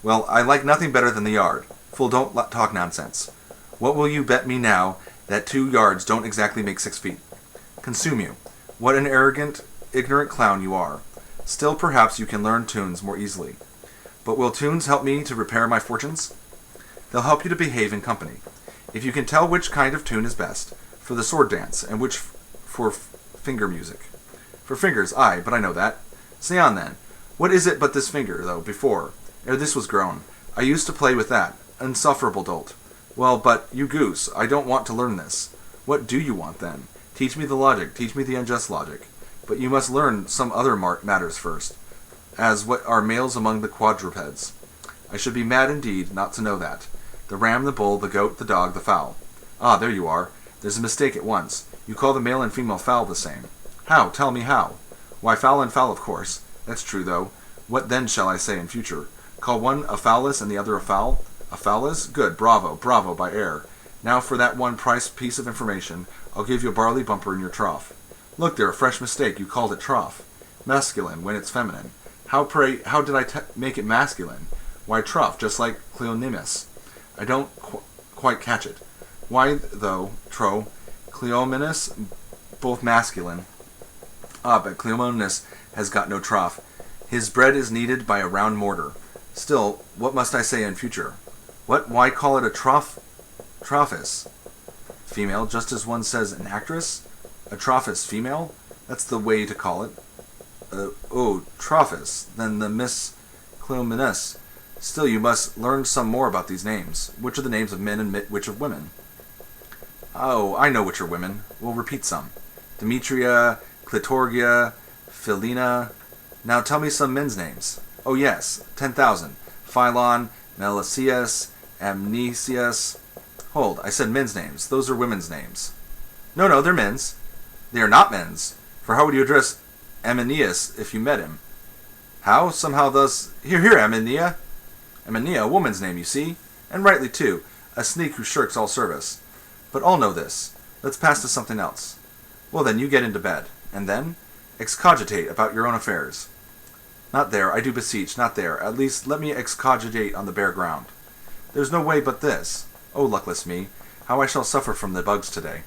Well, I like nothing better than the yard. Fool, don't talk nonsense. What will you bet me now that 2 yards don't exactly make 6 feet? Consume you. What an arrogant, ignorant clown you are. Still, perhaps you can learn tunes more easily. But will tunes help me to repair my fortunes? They'll help you to behave in company. If you can tell which kind of tune is best, for the sword dance, and which for finger music. For fingers, aye, but I know that. Say on then. What is it but this finger, though, before, ere this was grown? I used to play with that. Insufferable dolt. Well, but, you goose, I don't want to learn this. What do you want, then? Teach me the logic, teach me the unjust logic. But you must learn some other matters first, as what are males among the quadrupeds. I should be mad indeed not to know that. The ram, the bull, the goat, the dog, the fowl. Ah, there you are. There's a mistake at once. You call the male and female fowl the same. How? Tell me how. Why, fowl and fowl, of course. That's true, though. What then shall I say in future? Call one a fowlus and the other a fowl? A fowlus? Good, bravo, bravo, by air. Now for that one price piece of information, I'll give you a barley bumper in your trough. Look there, a fresh mistake. You called it trough. Masculine, when it's feminine. How, pray, how did I make it masculine? Why, trough, just like Cleonimus. I don't quite catch it. Why, though, Cleomenes, both masculine. Ah, but Cleomenes has got no trough. His bread is kneaded by a round mortar. Still, what must I say in future? What? Why call it a trophis? Female, just as one says an actress? A trophis female? That's the way to call it. Oh, trophis. Then the Miss Cleomenes. Still, you must learn some more about these names. Which are the names of men and which of women? Oh, I know which are women. We'll repeat some. Demetria, Clitorgia, Philina. Now tell me some men's names. Oh yes, 10,000. Philon, Melicius, Amnesius. Hold, I said men's names. Those are women's names. No, they're men's. They are not men's. For how would you address Amenius if you met him? How? Somehow thus... Here, Amenia. Amenia, a woman's name, you see. And rightly, too. A sneak who shirks all service. But all know this. Let's pass to something else. Well then, you get into bed. And then? Excogitate about your own affairs. Not there, I do beseech, not there. At least let me excogitate on the bare ground. There's no way but this. Oh, luckless me, how I shall suffer from the bugs today.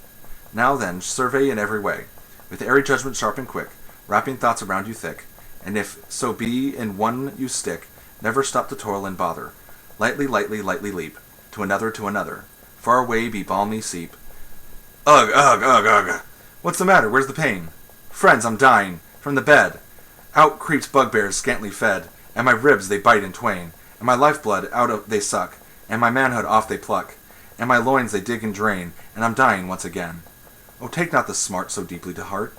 Now then, survey in every way, with airy judgment sharp and quick, wrapping thoughts around you thick, and if so be in one you stick, never stop to toil and bother. Lightly leap, to another, far away be balmy seep. Ugh. What's the matter? Where's the pain? Friends, I'm dying. From the bed. Out creeps bugbears scantly fed, and my ribs they bite in twain, and my lifeblood out they suck, and my manhood off they pluck, and my loins they dig and drain, and I'm dying once again. Oh, take not the smart so deeply to heart.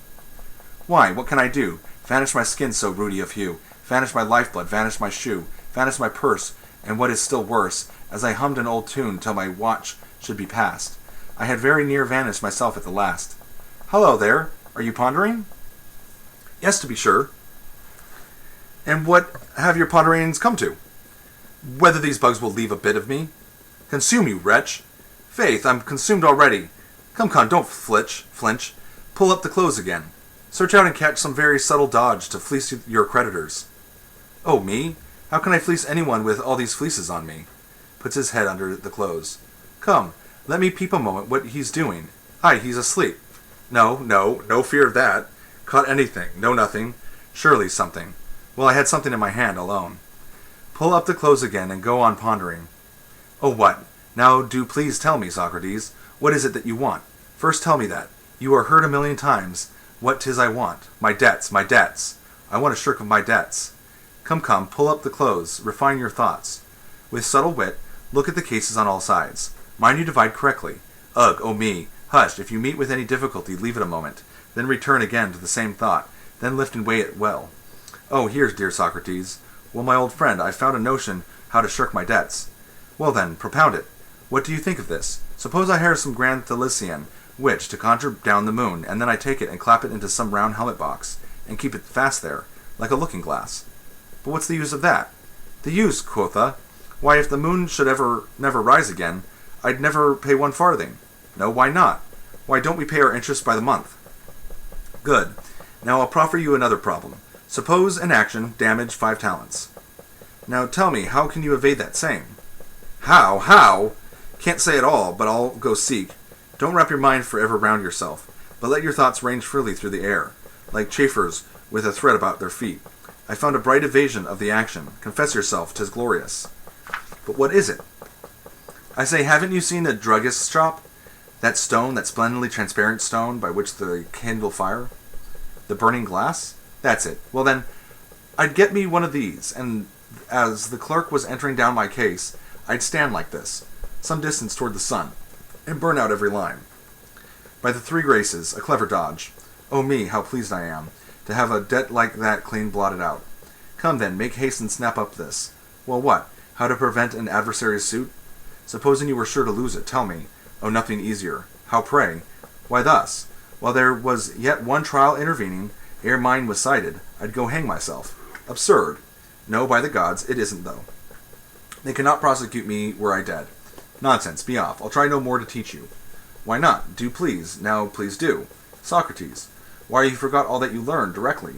Why, what can I do? Vanish my skin so ruddy of hue, vanish my lifeblood, vanish my shoe, vanish my purse, and what is still worse, as I hummed an old tune till my watch should be past, I had very near vanished myself at the last. Hello there, are you pondering? Yes, to be sure. And what have your ponderings come to? Whether these bugs will leave a bit of me? Consume, you wretch! Faith, I'm consumed already. Come, don't flinch. Pull up the clothes again. Search out and catch some very subtle dodge to fleece your creditors. Oh, me? How can I fleece anyone with all these fleeces on me? Puts his head under the clothes. Come, let me peep a moment what he's doing. Aye, he's asleep. No fear of that. Caught anything, no nothing. Surely something. Well, I had something in my hand alone. Pull up the clothes again and go on pondering. Oh, what? Now do please tell me, Socrates, what is it that you want? First tell me that. You are heard 1,000,000 times what 'tis I want. My debts. I want a shirk of my debts. Come, pull up the clothes, refine your thoughts. With subtle wit, look at the cases on all sides. Mind you divide correctly. Ugh, oh me. Hush, if you meet with any difficulty, leave it a moment. Then return again to the same thought. Then lift and weigh it well. Oh, here, dear Socrates. Well, my old friend, I've found a notion how to shirk my debts. Well then, propound it. What do you think of this? Suppose I hire some grand Thylician witch to conjure down the moon, and then I take it and clap it into some round helmet box, and keep it fast there, like a looking-glass. But what's the use of that? The use, quotha? Why, if the moon should never rise again, I'd never pay 1 farthing. No, why not? Why don't we pay our interest by the month? Good. Now I'll proffer you another problem. Suppose an action damage 5 talents. Now tell me, how can you evade that same? How? Can't say at all, but I'll go seek. Don't wrap your mind forever round yourself, but let your thoughts range freely through the air, like chafers with a thread about their feet. I found a bright evasion of the action. Confess yourself, 'tis glorious. But what is it? I say, haven't you seen a druggist's shop? That stone, that splendidly transparent stone by which the candle fire? The burning glass? That's it. Well then, I'd get me one of these, and as the clerk was entering down my case, I'd stand like this, some distance toward the sun, and burn out every line. By the three graces, a clever dodge. Oh me, how pleased I am, to have a debt like that clean blotted out. Come then, make haste and snap up this. Well what? How to prevent an adversary's suit? Supposing you were sure to lose it, tell me. Oh, nothing easier. How, pray? Why thus. While there was yet one trial intervening, ere mine was cited, I'd go hang myself. Absurd. No, by the gods, it isn't though. They cannot prosecute me were I dead. Nonsense, be off. I'll try no more to teach you. Why not? Do please. Now please do. Socrates. Why, you forgot all that you learned directly.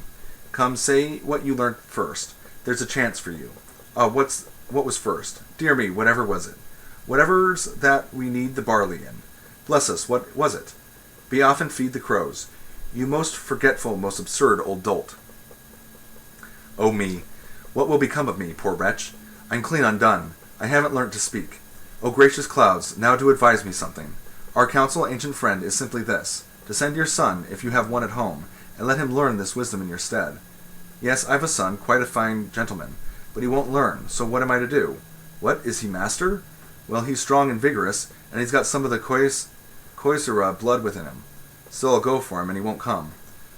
Come, say what you learnt first. There's a chance for you. What was first? Dear me, whatever was it? Whatever's that we need the barley in. Bless us, what was it? Be off and feed the crows. You most forgetful, most absurd old dolt. Oh me, what will become of me, poor wretch? I'm clean undone. I haven't learnt to speak. O gracious clouds, now do advise me something. Our counsel, ancient friend, is simply this, to send your son, if you have one at home, and let him learn this wisdom in your stead. Yes, I've a son, quite a fine gentleman, but he won't learn, so what am I to do? What, is he master? Well, he's strong and vigorous, and he's got some of the Koisera blood within him. Still, I'll go for him, and he won't come.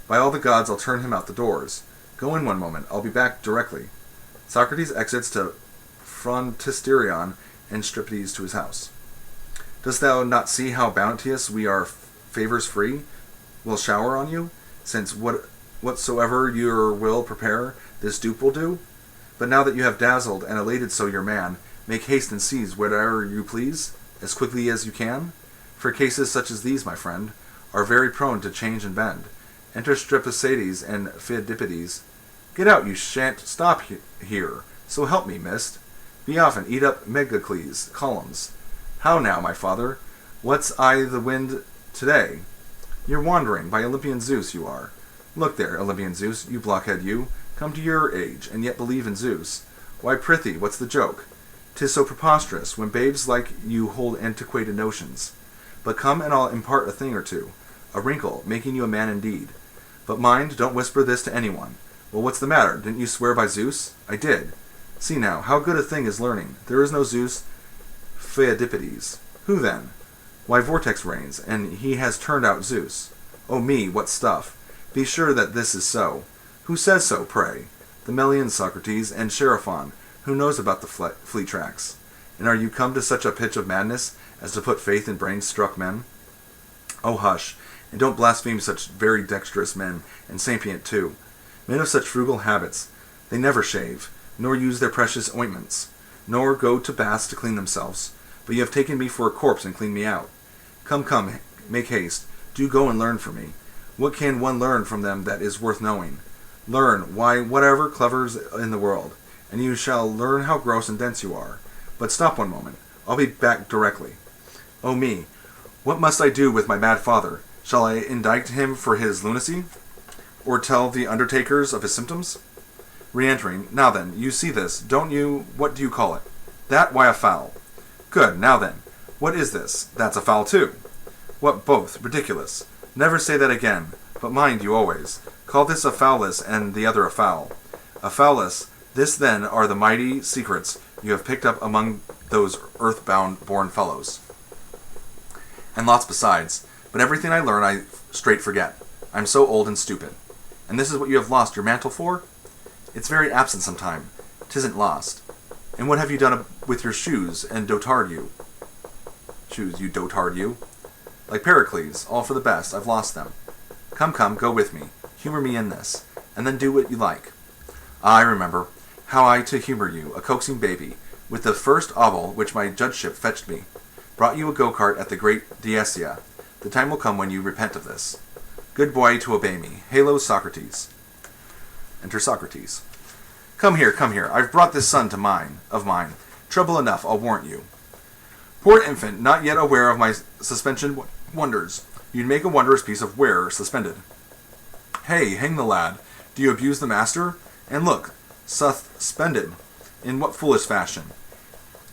By all the gods, I'll turn him out the doors. Go in one moment, I'll be back directly. Socrates exits to Frontisterion, and Stripides to his house. Dost thou not see how bounteous we are favors free will shower on you, since whatsoever your will prepare, this dupe will do? But now that you have dazzled and elated so your man, make haste and seize whatever you please, as quickly as you can. For cases such as these, my friend, are very prone to change and bend. Enter Strepisiades and Pheidippides. Get out, you shan't stop here. So help me, mist. Be off and eat up Megacles, columns. How now, my father? What's I the wind today? You're wandering, by Olympian Zeus you are. Look there, Olympian Zeus, you blockhead you, come to your age, and yet believe in Zeus. Why, prithee, what's the joke? 'Tis so preposterous, when babes like you hold antiquated notions. But come and I'll impart a thing or two, a wrinkle, making you a man indeed. But mind, don't whisper this to anyone. Well, what's the matter? Didn't you swear by Zeus? I did. See now, how good a thing is learning. There is no Zeus Pheidippides. Who then? Why, Vortex reigns, and he has turned out Zeus. Oh me, what stuff! Be sure that this is so. Who says so, pray? The Melians, Socrates, and Sheriphon, who knows about the flea tracks? And are you come to such a pitch of madness as to put faith in brain-struck men? Oh, hush, and don't blaspheme such very dexterous men, and sapient too. Men of such frugal habits. They never shave, nor use their precious ointments, nor go to baths to clean themselves. But you have taken me for a corpse and cleaned me out. Come, come, make haste. Do go and learn from me. What can one learn from them that is worth knowing? Learn, why, whatever clever's in the world, and you shall learn how gross and dense you are. But stop one moment. I'll be back directly. Oh me, what must I do with my mad father? Shall I indict him for his lunacy? Or tell the undertakers of his symptoms? Re-entering. Now then, you see this, don't you? What do you call it? That? Why, a fowl. Good. Now then, what is this? That's a fowl too. What, both? Ridiculous. Never say that again. But mind you always. Call this a fowless and the other a fowl. A fowless. This then are the mighty secrets you have picked up among those earth-bound born fellows. And lots besides. But everything I learn I straight forget. I'm so old and stupid. And this is what you have lost your mantle for? It's very absent sometime. 'Tisn't lost. And what have you done with your shoes and dotard you? Shoes, you dotard you. Like Pericles, all for the best, I've lost them. Come, come, go with me. Humor me in this, and then do what you like. Ah, I remember how I to humor you, a coaxing baby, with the first obol which my judgeship fetched me, brought you a go-cart at the great Diasia. The time will come when you repent of this. Good boy to obey me. Halo, Socrates. Enter Socrates. Come here, I've brought this son of mine. Trouble enough, I'll warrant you. Poor infant, not yet aware of my suspension wonders. You'd make a wondrous piece of ware suspended. Hey, hang the lad. Do you abuse the master? And look, suspended. In what foolish fashion?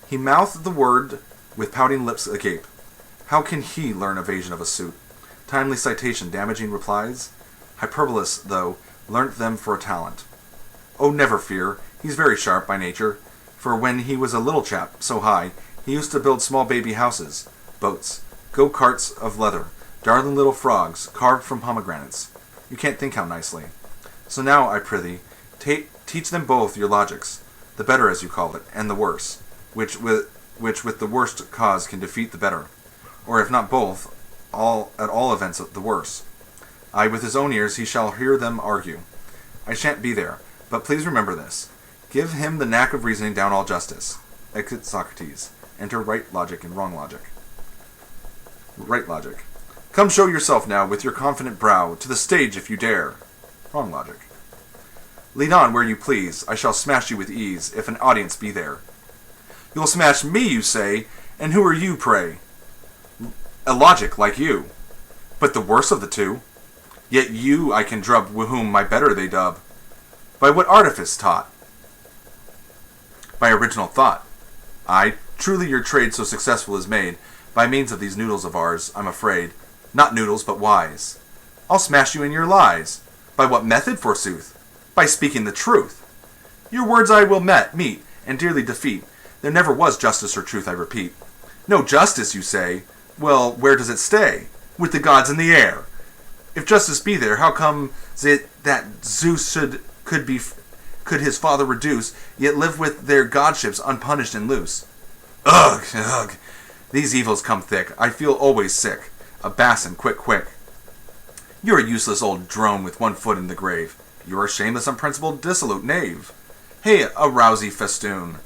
He mouthed the word with pouting lips agape. How can he learn evasion of a suit? Timely citation, damaging replies? Hyperbolus, though, learnt them for a talent. Oh, never fear, he's very sharp by nature, for when he was a little chap, so high, he used to build small baby houses, boats, go-karts of leather, darling little frogs, carved from pomegranates. You can't think how nicely. So now, I prithee, teach them both your logics, the better as you call it, and the worse, which with the worst cause can defeat the better, or if not both, at all events the worse. Aye, with his own ears he shall hear them argue. I shan't be there, but please remember this. Give him the knack of reasoning down all justice. Exit Socrates. Enter right logic and wrong logic. Right logic. Come show yourself now with your confident brow, to the stage if you dare. Wrong logic. Lead on where you please, I shall smash you with ease, if an audience be there. You'll smash me, you say, and who are you, pray? A logic like you, but the worse of the two. Yet you I can drub, whom my better they dub. By what artifice taught? By original thought. Aye, truly your trade so successful is made, by means of these noodles of ours, I'm afraid. Not noodles, but wise. I'll smash you in your lies. By what method, forsooth? By speaking the truth. Your words I will meet, and dearly defeat. There never was justice or truth, I repeat. No justice, you say? Well, where does it stay? With the gods in the air. If justice be there, how comes it that Zeus could his father reduce, yet live with their godships unpunished and loose? Ugh, ugh, these evils come thick, I feel always sick. Abassin, quick. You're a useless old drone with one foot in the grave. You're a shameless, unprincipled, dissolute knave. Hey, a rousy festoon,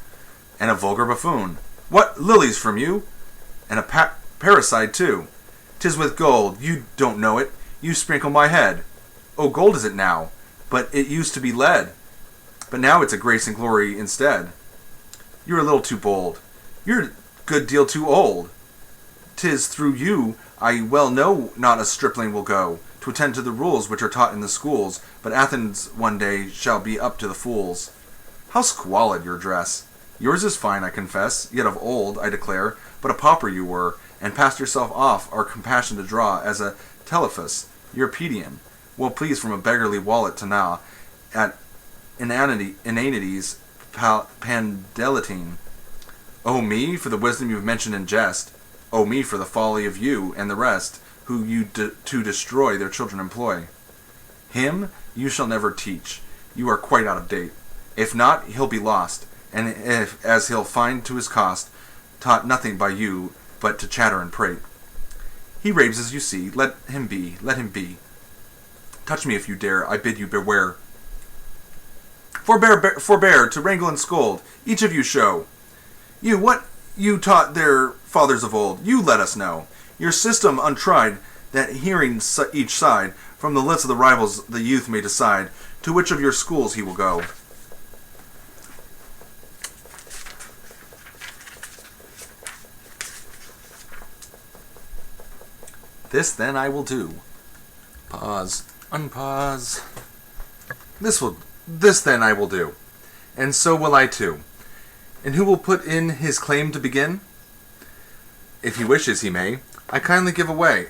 and a vulgar buffoon. What, lilies from you? And a parricide too. 'Tis with gold, you don't know it, you sprinkle my head. Oh, gold is it now, but it used to be lead. But now it's a grace and glory instead. You're a little too bold. You're a good deal too old. 'Tis through you I well know not a stripling will go to attend to the rules which are taught in the schools, but Athens one day shall be up to the fools. How squalid your dress! Yours is fine, I confess, yet of old, I declare, but a pauper you were, and passed yourself off our compassion to draw as a Telephus, Euripidean, well pleased from a beggarly wallet to gnaw at inanities Pandelatine. Oh me, for the wisdom you've mentioned in jest. Oh me, for the folly of you and the rest, who you to destroy their children employ. Him you shall never teach. You are quite out of date. If not, he'll be lost, and as he'll find to his cost, taught nothing by you but to chatter and prate. He raves as you see. Let him be. Touch me if you dare. I bid you beware. Forbear to wrangle and scold. Each of you show. You, what you taught their fathers of old, you let us know. Your system untried, that hearing each side, from the lips of the rivals the youth may decide, to which of your schools he will go. This then I will do. Pause. Unpause. This then I will do. And so will I too. And who will put in his claim to begin? If he wishes, he may. I kindly give away.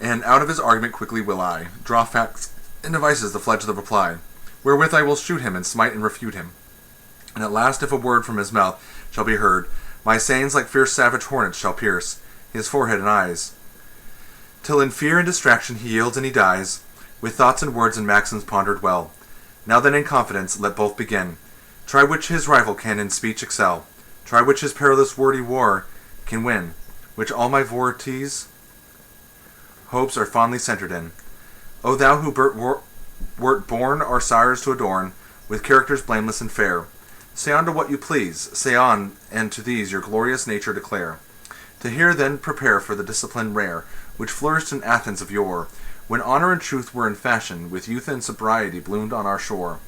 And out of his argument quickly will I draw facts and devices to fledge the reply, wherewith I will shoot him and smite and refute him. And at last, if a word from his mouth shall be heard, my sayings like fierce savage hornets shall pierce his forehead and eyes, till in fear and distraction he yields and he dies, with thoughts and words and maxims pondered well. Now then in confidence let both begin. Try which his rival can in speech excel. Try which his perilous wordy war can win, which all my vortices hopes are fondly centered in. O thou who wert born our sires to adorn, with characters blameless and fair, say on to what you please, say on, and to these your glorious nature declare. To hear then prepare for the discipline rare, which flourished in Athens of yore, when honor and truth were in fashion, with youth and sobriety bloomed on our shore.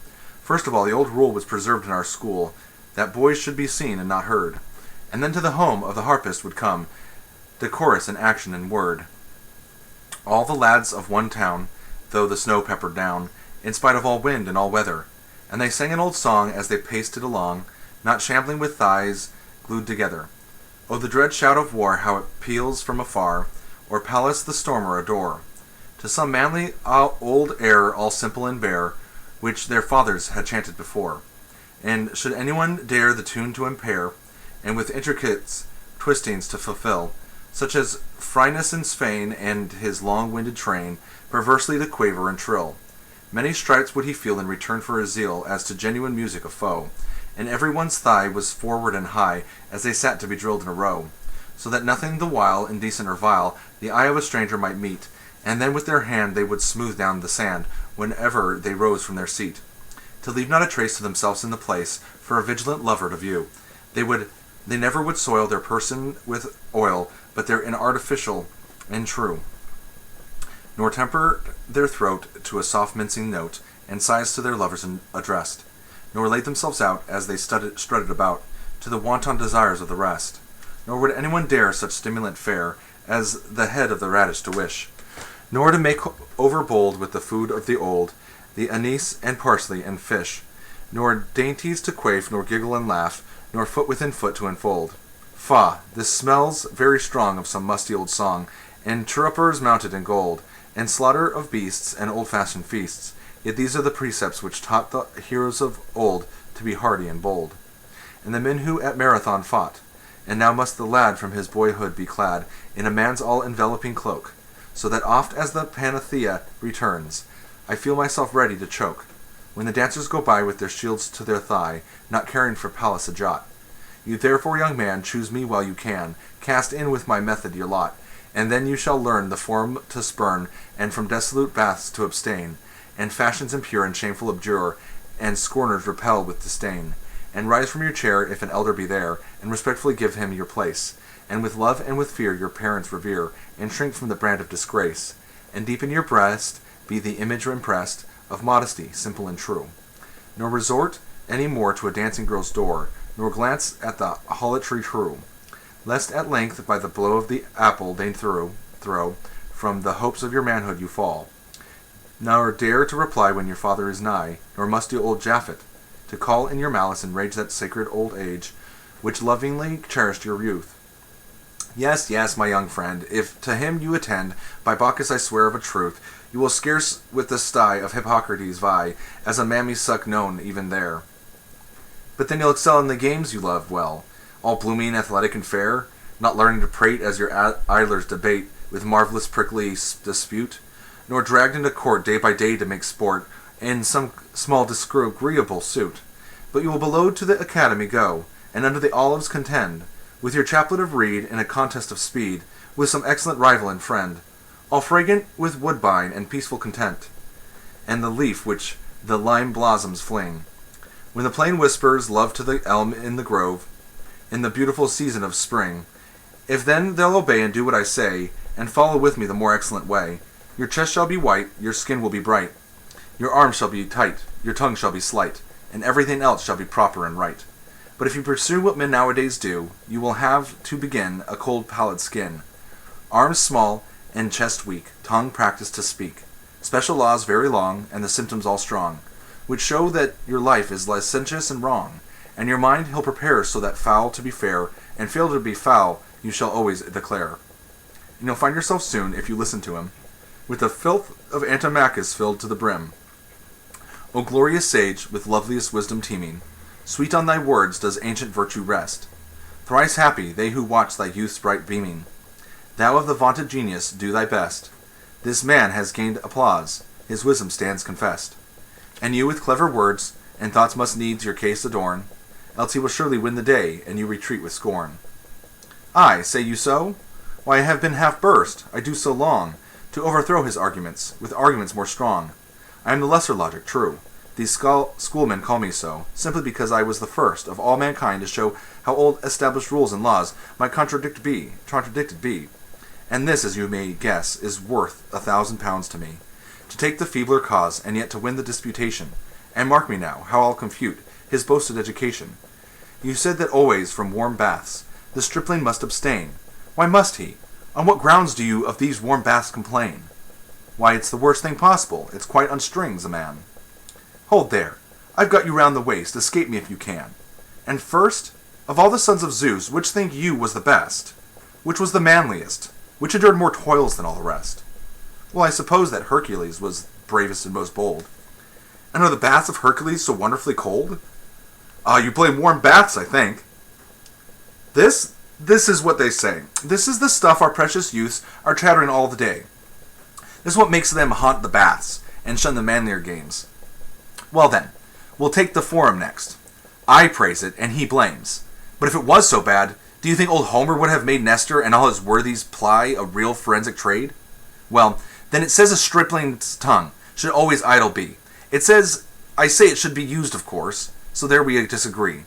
First of all, the old rule was preserved in our school, that boys should be seen and not heard. And then to the home of the harpist would come, decorous in action and word. All the lads of one town, though the snow peppered down, in spite of all wind and all weather, and they sang an old song as they paced it along, not shambling with thighs glued together. Oh, the dread shout of war, how it peals from afar, o'er palace the stormer adore, to some manly old air all simple and bare, which their fathers had chanted before. And should anyone dare the tune to impair, and with intricate twistings to fulfill, such as Phrynis in Spain and his long-winded train, perversely to quaver and trill, many stripes would he feel in return for his zeal as to genuine music of foe, and every one's thigh was forward and high as they sat to be drilled in a row, so that nothing the while, indecent or vile, the eye of a stranger might meet, and then with their hand they would smooth down the sand whenever they rose from their seat, to leave not a trace to themselves in the place for a vigilant lover to view. They never would soil their person with oil, but their inartificial and true, nor temper their throat to a soft mincing note, and sighs to their lovers addressed, nor laid themselves out, as they strutted about, to the wanton desires of the rest. Nor would anyone dare such stimulant fare as the head of the radish to wish, nor to make overbold with the food of the old, the anise and parsley and fish, nor dainties to quaff, nor giggle and laugh, nor foot within foot to enfold. Faugh! This smells very strong of some musty old song, and chirrupers mounted in gold, and slaughter of beasts, and old-fashioned feasts. Yet these are the precepts which taught the heroes of old to be hardy and bold, and the men who at Marathon fought. And now must the lad from his boyhood be clad in a man's all-enveloping cloak, so that oft as the panacea returns, I feel myself ready to choke, when the dancers go by with their shields to their thigh, not caring for Pallas a jot. You therefore, young man, choose me while you can, cast in with my method your lot, and then you shall learn the form to spurn, and from dissolute baths to abstain, and fashions impure and shameful abjure, and scorners repel with disdain. And rise from your chair, if an elder be there, and respectfully give him your place, and with love and with fear your parents revere, and shrink from the brand of disgrace, and deep in your breast be the image impressed of modesty, simple and true. Nor resort any more to a dancing girl's door, nor glance at the harlotry true, lest at length by the blow of the apple they throw from the hopes of your manhood you fall. Nor dare to reply when your father is nigh, nor musty old Japhet, to call in your malice and rage that sacred old age, which lovingly cherished your youth. Yes, yes, my young friend, if to him you attend, by Bacchus I swear of a truth, you will scarce with the sty of Hippocrates vie, as a mammy suck known even there. But then you'll excel in the games you love well, all blooming, athletic, and fair, not learning to prate as your idlers debate with marvelous prickly dispute, nor dragged into court day by day to make sport in some small disagreeable suit. But you will below to the academy go, and under the olives contend, with your chaplet of reed in a contest of speed, with some excellent rival and friend, all fragrant with woodbine and peaceful content, and the leaf which the lime blossoms fling. When the plane whispers love to the elm in the grove, in the beautiful season of spring, if then they'll obey and do what I say, and follow with me the more excellent way, your chest shall be white, your skin will be bright, your arms shall be tight, your tongue shall be slight, and everything else shall be proper and right. But if you pursue what men nowadays do, you will have to begin a cold pallid skin, arms small, and chest weak, tongue practised to speak, special laws very long, and the symptoms all strong, which show that your life is licentious and wrong, and your mind he'll prepare so that foul to be fair, and fail to be foul, you shall always declare. And you'll find yourself soon, if you listen to him, with the filth of Antimachus filled to the brim. O glorious sage, with loveliest wisdom teeming, sweet on thy words does ancient virtue rest. Thrice happy they who watch thy youth's bright beaming. Thou of the vaunted genius do thy best. This man has gained applause, his wisdom stands confessed. And you with clever words and thoughts must needs your case adorn, else he will surely win the day, and you retreat with scorn. Ay, say you so? Why, I have been half burst, I do so long, to overthrow his arguments, with arguments more strong. I am the lesser logic, true. These schoolmen call me so, simply because I was the first of all mankind to show how old established rules and laws might contradicted be. And this, as you may guess, is worth £1,000 to me, to take the feebler cause, and yet to win the disputation. And mark me now, how I'll confute his boasted education. You said that always from warm baths the stripling must abstain. Why must he? On what grounds do you of these warm baths complain? Why, it's the worst thing possible. It's quite unstrings a man. Hold there. I've got you round the waist. Escape me if you can. And first, Of all the sons of Zeus, which think you was the best? Which was the manliest? Which endured more toils than all the rest? Well, I suppose that Hercules was bravest and most bold. And are the baths of Hercules so wonderfully cold? You blame warm baths, I think. This is what they say. This is the stuff our precious youths are chattering all the day. This is what makes them haunt the baths and shun the manlier games. Well then, we'll take the forum next. I praise it, and he blames. But if it was so bad, do you think old Homer would have made Nestor and all his worthies ply a real forensic trade? Well, then it says a stripling's tongue should always idle be. It says, I say it should be used, of course, so there we disagree.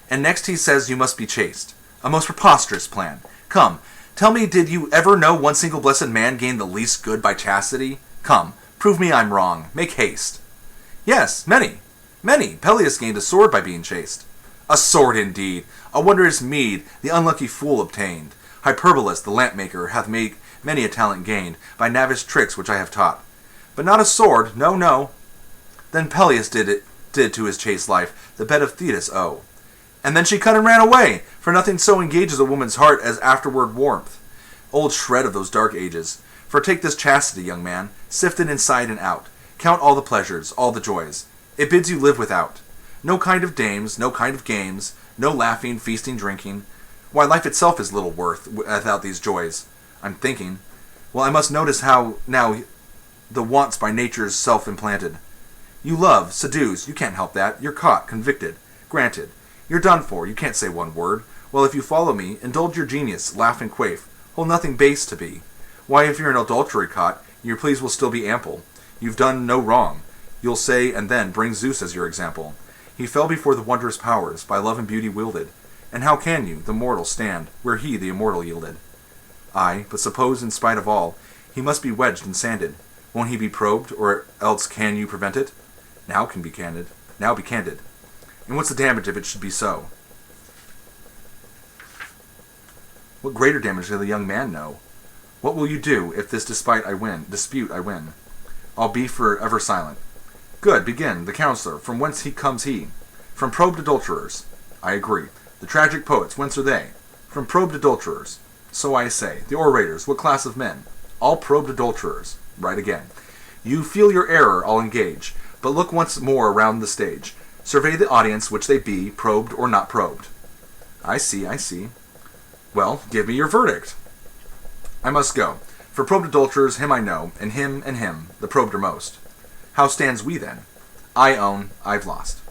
And next he says you must be chaste. A most preposterous plan. Come, tell me, did you ever know one single blessed man gain the least good by chastity? Come, prove me I'm wrong. Make haste. Yes, many. Peleus gained a sword by being chaste. A sword indeed. A wondrous meed the unlucky fool obtained. Hyperbolus, the lamp-maker, hath made many a talent gained by knavish tricks which I have taught. But not a sword, no. Then Peleus did to his chaste life the bed of Thetis owe. And then she cut and ran away, for nothing so engages a woman's heart as afterward warmth. Old shred of those dark ages. For take this chastity, young man, sift it inside and out. Count all the pleasures, all the joys. It bids you live without. No kind of dames, no kind of games, no laughing, feasting, drinking. Why, life itself is little worth without these joys. I'm thinking. Well, I must notice how, now, the wants by nature's self-implanted. You love, seduce, you can't help that. You're caught, convicted, granted. You're done for, you can't say one word. Well, if you follow me, indulge your genius, laugh and quaff, hold nothing base to be. Why, if you're in adultery caught, your pleas will still be ample. You've done no wrong. You'll say, and then, bring Zeus as your example. He fell before the wondrous powers, by love and beauty wielded. And how can you, the mortal, stand, where he, the immortal, yielded? Aye, but suppose, in spite of all, he must be wedged and sanded. Won't he be probed, or else can you prevent it? Now be candid. And what's the damage if it should be so? What greater damage does the young man know? What will you do if this dispute I win? I'll be forever silent. Good, begin. The counselor, from whence comes he? From probed adulterers. I agree. The tragic poets, whence are they? From probed adulterers. So I say. The orators, what class of men? All probed adulterers. Right again. You feel your error, I'll engage. But look once more around the stage. Survey the audience, which they be, probed or not probed. I see. Well, give me your verdict. I must go. For probed adulterers, him I know, and him, the probed are most. How stands we then? I own, I've lost.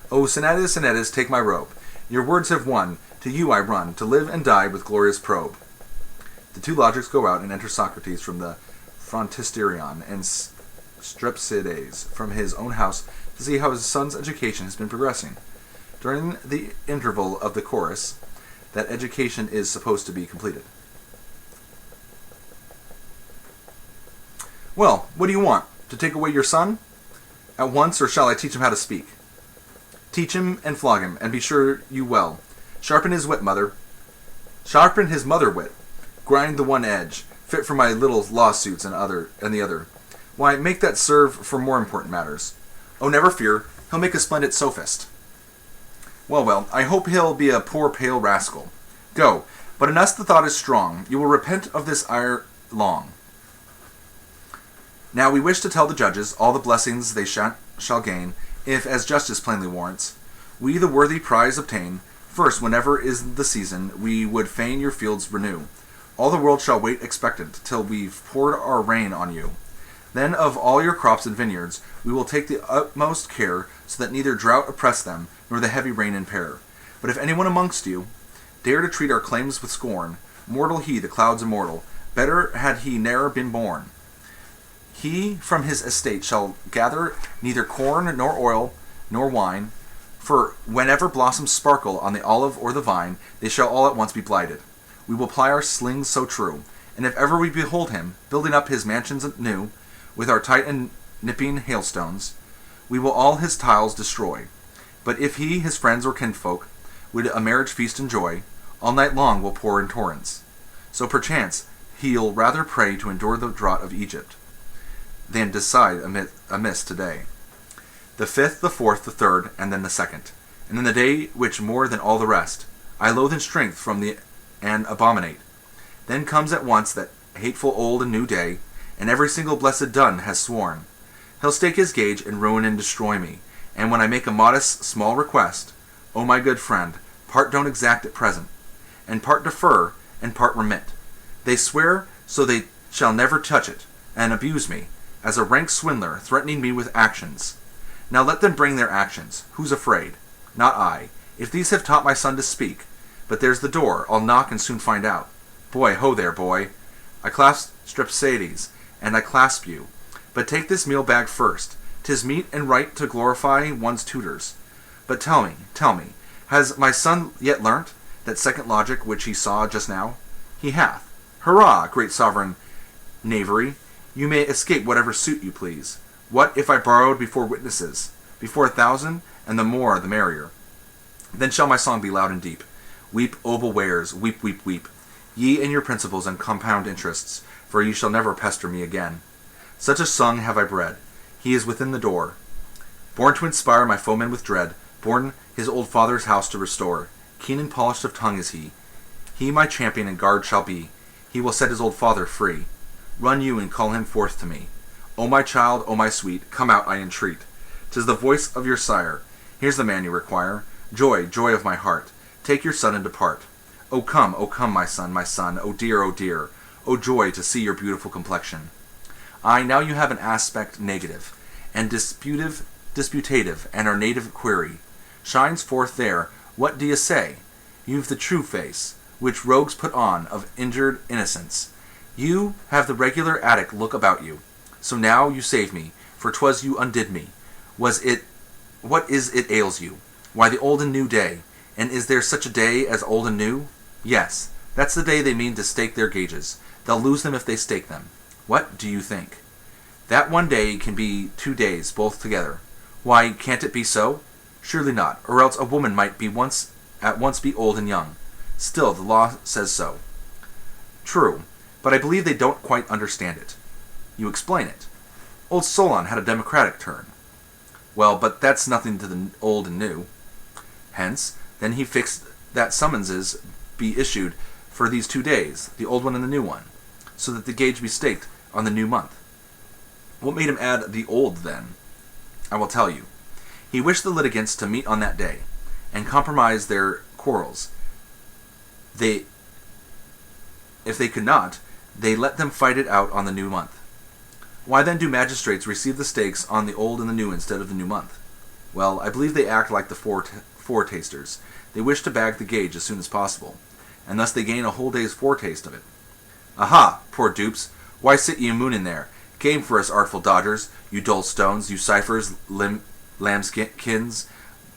O Senatus, take my robe. Your words have won. To you I run, to live and die with glorious probe. The two logics go out and enter Socrates from the Frontisterion and Strepsiades from his own house to see how his son's education has been progressing. During the interval of the chorus, that education is supposed to be completed. Well, what do you want? To take away your son? At once, or shall I teach him how to speak? Teach him and flog him, and be sure you well. Sharpen his wit, mother. Sharpen his mother wit. Grind the one edge, fit for my little lawsuits and the other. Why, make that serve for more important matters. Oh, never fear, he'll make a splendid sophist. Well, I hope he'll be a poor pale rascal. Go, but in us the thought is strong. You will repent of this ire long. Now we wish to tell the judges all the blessings they shall gain, if, as justice plainly warrants, we the worthy prize obtain. First, whenever is the season, we would fain your fields renew. All the world shall wait expectant, till we've poured our rain on you. Then of all your crops and vineyards, we will take the utmost care, so that neither drought oppress them, nor the heavy rain impair. But if anyone amongst you dare to treat our claims with scorn, mortal he, the clouds immortal, better had he ne'er been born. He from his estate shall gather neither corn, nor oil, nor wine, for whenever blossoms sparkle on the olive or the vine, they shall all at once be blighted. We will ply our slings so true, and if ever we behold him, building up his mansions anew, with our tight and nipping hailstones, we will all his tiles destroy. But if he, his friends or kinfolk, would a marriage feast enjoy, all night long will pour in torrents. So perchance he'll rather pray to endure the drought of Egypt, than decide amiss today. The 5th, the 4th, the 3rd, and then the 2nd, and then the day which more than all the rest, I loathe in strength from the and abominate. Then comes at once that hateful old and new day, and every single blessed dun has sworn. He'll stake his gage and ruin and destroy me, and when I make a modest, small request, O my good friend, part don't exact at present, and part defer, and part remit. They swear so they shall never touch it, and abuse me, as a rank swindler, threatening me with actions. Now let them bring their actions. Who's afraid? Not I. If these have taught my son to speak, but there's the door, I'll knock and soon find out. Boy, ho there, boy. I clasp Strepsiades, and I clasp you. But take this meal bag first. 'Tis meet and right to glorify one's tutors. But tell me, has my son yet learnt that second logic which he saw just now? He hath. Hurrah, great sovereign knavery! You may escape whatever suit you please. What if I borrowed before witnesses? Before 1,000, and the more the merrier. Then shall my song be loud and deep. Weep, oble wares, weep, weep, weep. Ye and your principles and compound interests, for ye shall never pester me again. Such a song have I bred. He is within the door. Born to inspire my foemen with dread, born his old father's house to restore. Keen and polished of tongue is he. He my champion and guard shall be. He will set his old father free. Run you and call him forth to me. O my child, O my sweet, come out, I entreat. 'Tis the voice of your sire. Here's the man you require. Joy, joy of my heart. Take your son and depart. O come, my son, O dear, O dear. O joy to see your beautiful complexion. Ay, now you have an aspect negative, and disputative, and our native query shines forth there. What do you say? You've the true face, which rogues put on, of injured innocence. You have the regular Attic look about you. So now you save me, for 'twas you undid me. What is it ails you? Why, the old and new day. And is there such a day as old and new? Yes, that's the day they mean to stake their gauges. They'll lose them if they stake them. What do you think? That one day can be 2 days, both together. Why, can't it be so? Surely not, or else a woman might be at once be old and young. Still, the law says so. True, but I believe they don't quite understand it. You explain it. Old Solon had a democratic turn. Well, but that's nothing to the old and new. Hence, then he fixed that summonses be issued for these 2 days, the old one and the new one, so that the gauge be staked on the new month. What made him add the old, then? I will tell you. He wished the litigants to meet on that day, and compromise their quarrels. If they could not, they let them fight it out on the new month. Why then do magistrates receive the stakes on the old and the new instead of the new month? Well, I believe they act like the foretasters. They wish to bag the gauge as soon as possible, and thus they gain a whole day's foretaste of it. Aha, poor dupes! Why sit ye mooning there? Game for us, artful dodgers, you dull stones, you ciphers, lambskins,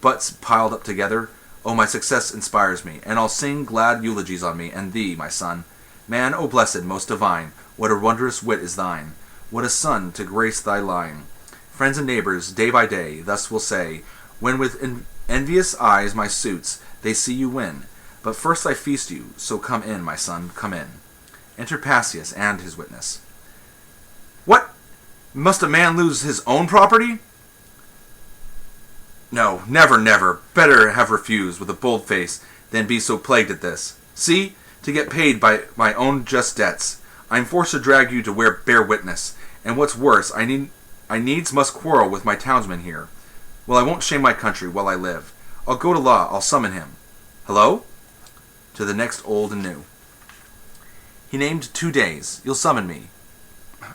butts piled up together. Oh, my success inspires me, and I'll sing glad eulogies on me and thee, my son. Man, O blessed, most divine, what a wondrous wit is thine! What a son to grace thy line! Friends and neighbors, day by day, thus will say, when with envious eyes my suits they see you win. But first I feast you, so come in, my son, come in. Enter Passius and his witness. What? Must a man lose his own property? No, never, never. Better have refused with a bold face than be so plagued at this. See, to get paid by my own just debts, I am forced to drag you to bear witness, and what's worse, I needs must quarrel with my townsman here. Well, I won't shame my country while I live. I'll go to law, I'll summon him. Hello? To the next old and new. He named 2 days. You'll summon me.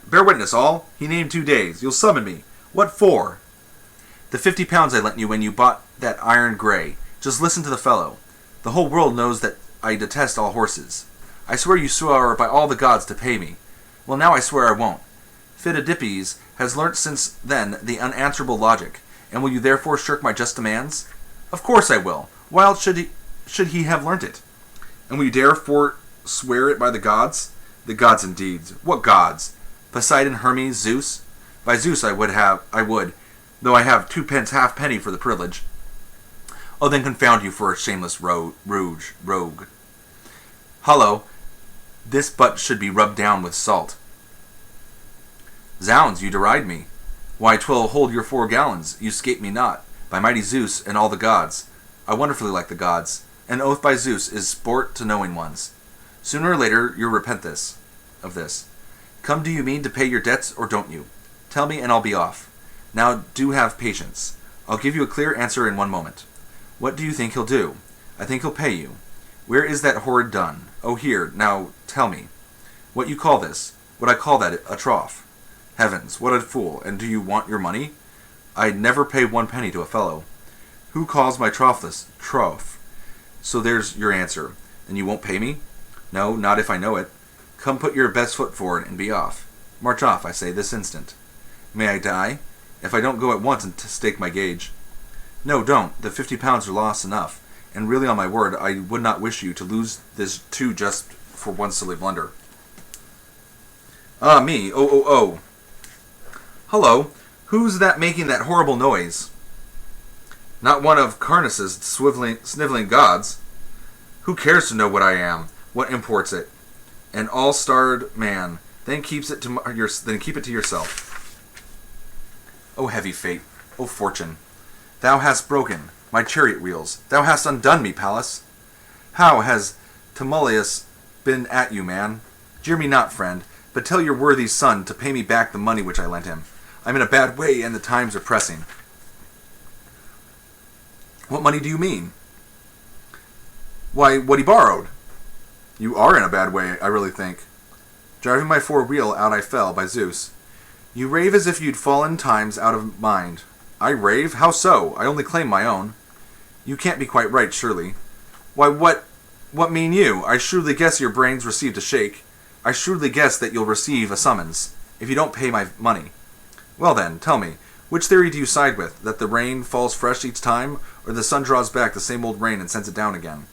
Bear witness, all. He named 2 days. You'll summon me. What for? The 50 pounds I lent you when you bought that iron gray. Just listen to the fellow. The whole world knows that I detest all horses. I swear you swore by all the gods to pay me. Well, now I swear I won't. Phidippus has learnt since then the unanswerable logic, and will you therefore shirk my just demands? Of course I will. Why else should he have learnt it? And will you dare forswear it by the gods? The gods indeed. What gods? Poseidon, Hermes, Zeus? By Zeus I would, though I have 2 pence halfpenny for the privilege. Oh, then confound you for a shameless rogue. Hollow, this butt should be rubbed down with salt. Zounds, you deride me. Why, 'twill hold your 4 gallons. You 'scape me not. By mighty Zeus and all the gods. I wonderfully like the gods. An oath by Zeus is sport to knowing ones. Sooner or later you'll repent of this. Come, do you mean to pay your debts, or don't you? Tell me, and I'll be off. Now do have patience. I'll give you a clear answer in one moment. What do you think he'll do? I think he'll pay you. Where is that horrid dun? Oh, here. Now tell me. What you call this? What I call that a trough. Heavens, what a fool! And do you want your money? I'd never pay 1 penny to a fellow. Who calls my trough this? Trough. So there's your answer. And you won't pay me? No, not if I know it. Come, put your best foot forward and be off. March off, I say, this instant. May I die? If I don't go at once and stake my gage. No, don't. The 50 pounds are lost enough. And really, on my word, I would not wish you to lose this too just for one silly blunder. Ah, me. Oh. Hello. Who's that making that horrible noise? Not one of Carnus's sniveling gods. Who cares to know what I am? What imports it? An all-starred man. Then keep it to yourself. O heavy fate, O fortune, thou hast broken my chariot wheels, thou hast undone me, Pallas. How has Timoleus been at you, man? Jeer me not, friend, but tell your worthy son to pay me back the money which I lent him. I'm in a bad way, and the times are pressing. What money do you mean? Why, what he borrowed. You are in a bad way, I really think. Driving my 4-wheel out I fell, by Zeus. You rave as if you'd fallen times out of mind. I rave? How so? I only claim my own. You can't be quite right, surely. Why, what mean you? I shrewdly guess your brains received a shake. I shrewdly guess that you'll receive a summons, if you don't pay my money. Well then, tell me, which theory do you side with, that the rain falls fresh each time, or the sun draws back the same old rain and sends it down again?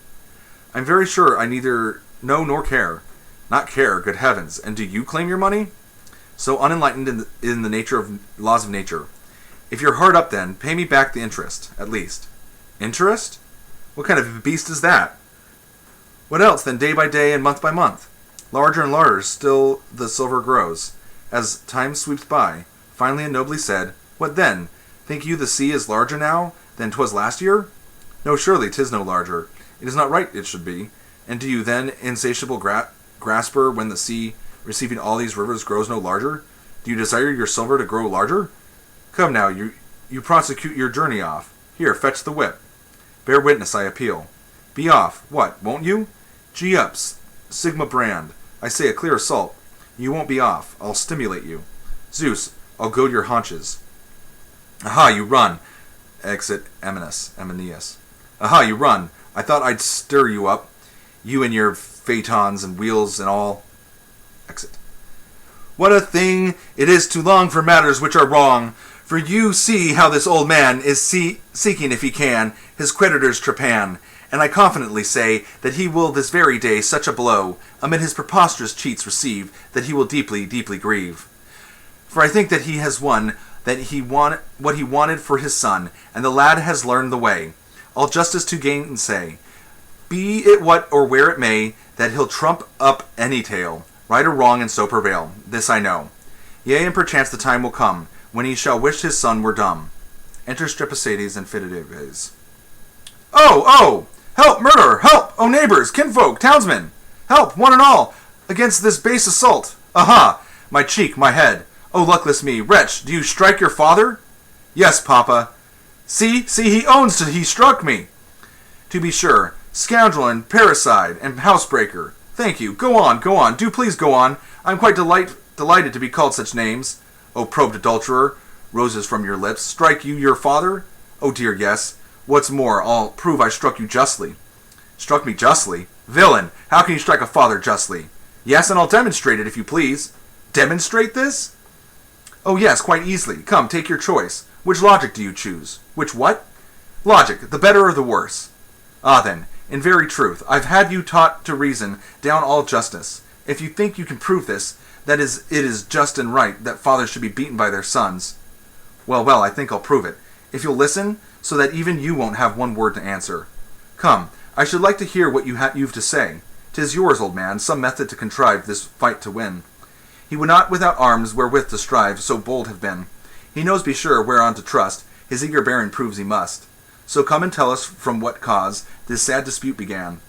I'm very sure I neither know nor care. Not care, good heavens, and do you claim your money? So unenlightened in the nature of laws of nature. If you're hard up then, pay me back the interest, at least. Interest? What kind of a beast is that? What else than day by day and month by month? Larger and larger still the silver grows, as time sweeps by. Finally and nobly said, what then? Think you the sea is larger now than 'twas last year? No, surely 'tis no larger. It is not right it should be. And do you then, insatiable grasper, when the sea, receiving all these rivers, grows no larger? Do you desire your silver to grow larger? Come now, you prosecute your journey off. Here, fetch the whip. Bear witness, I appeal. Be off. What, won't you? Gee up, Sigma Brand. I say a clear assault. You won't be off. I'll stimulate you. Zeus, I'll goad your haunches. Aha, you run. Exit Amenius. Aha, you run. I thought I'd stir you up. You and your phaetons and wheels and all. Exit. What a thing it is to long for matters which are wrong. For you see how this old man is seeking, if he can, his creditor's trepan, and I confidently say that he will this very day such a blow, amid his preposterous cheats receive, that he will deeply, deeply grieve. For I think that he has won what he wanted for his son, and the lad has learned the way. All justice to gainsay. Be it what or where it may, that he'll trump up any tale, right or wrong, and so prevail. This I know. Yea, and perchance the time will come, when he shall wish his son were dumb. Enter Strepsiades and Phidippides. Oh! Help, murder! Help! O neighbors, kinfolk, townsmen! Help, one and all, against this base assault! Aha! My cheek, my head! Oh, luckless me! Wretch, do you strike your father? Yes, papa. See, he owns he struck me! To be sure, scoundrel and parricide and housebreaker. Thank you. Go on. Do please go on. I'm quite delighted to be called such names. O probed adulterer, roses from your lips. Strike you your father? Oh dear, yes. What's more, I'll prove I struck you justly. Struck me justly? Villain, how can you strike a father justly? Yes, and I'll demonstrate it if you please. Demonstrate this? Oh yes, quite easily. Come, take your choice. Which logic do you choose? Which what? Logic, the better or the worse? Ah then, in very truth, I've had you taught to reason down all justice. If you think you can prove this, that it is just and right that fathers should be beaten by their sons. Well, I think I'll prove it. If you'll listen, so that even you won't have one word to answer. Come, I should like to hear what you've to say. 'Tis yours, old man, some method to contrive this fight to win. He would not without arms wherewith to strive so bold have been. He knows, be sure, whereon to trust. His eager bearing proves he must. So come and tell us from what cause this sad dispute began.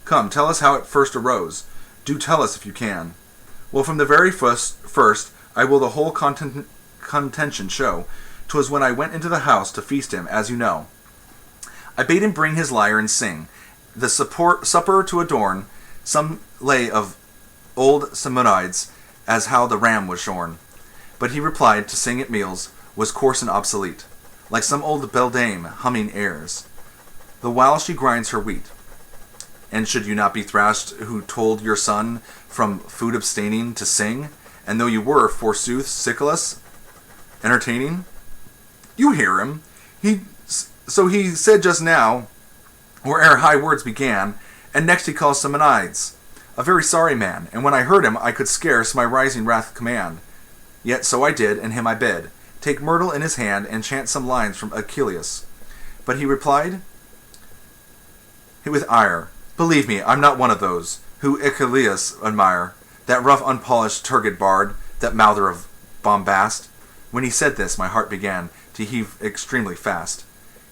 Come, tell us how it first arose. Do tell us if you can. Well, from the very first I will the whole contention show. 'Twas when I went into the house to feast him, as you know. I bade him bring his lyre and sing, the supper to adorn, some lay of old Simonides, as how the ram was shorn. But he replied, to sing at meals was coarse and obsolete, like some old beldame humming airs, the while she grinds her wheat. And should you not be thrashed who told your son from food abstaining to sing, and though you were, forsooth, Siculus, entertaining? You hear him. So he said just now, or ere high words began, and next he calls Simonides, a very sorry man, and when I heard him I could scarce my rising wrath command. Yet so I did, and him I bid, take myrtle in his hand, and chant some lines from Achilles. But he replied with ire, believe me, I'm not one of those who Achilles admire, that rough unpolished turgid bard, that mouther of bombast. When he said this, my heart began to heave extremely fast.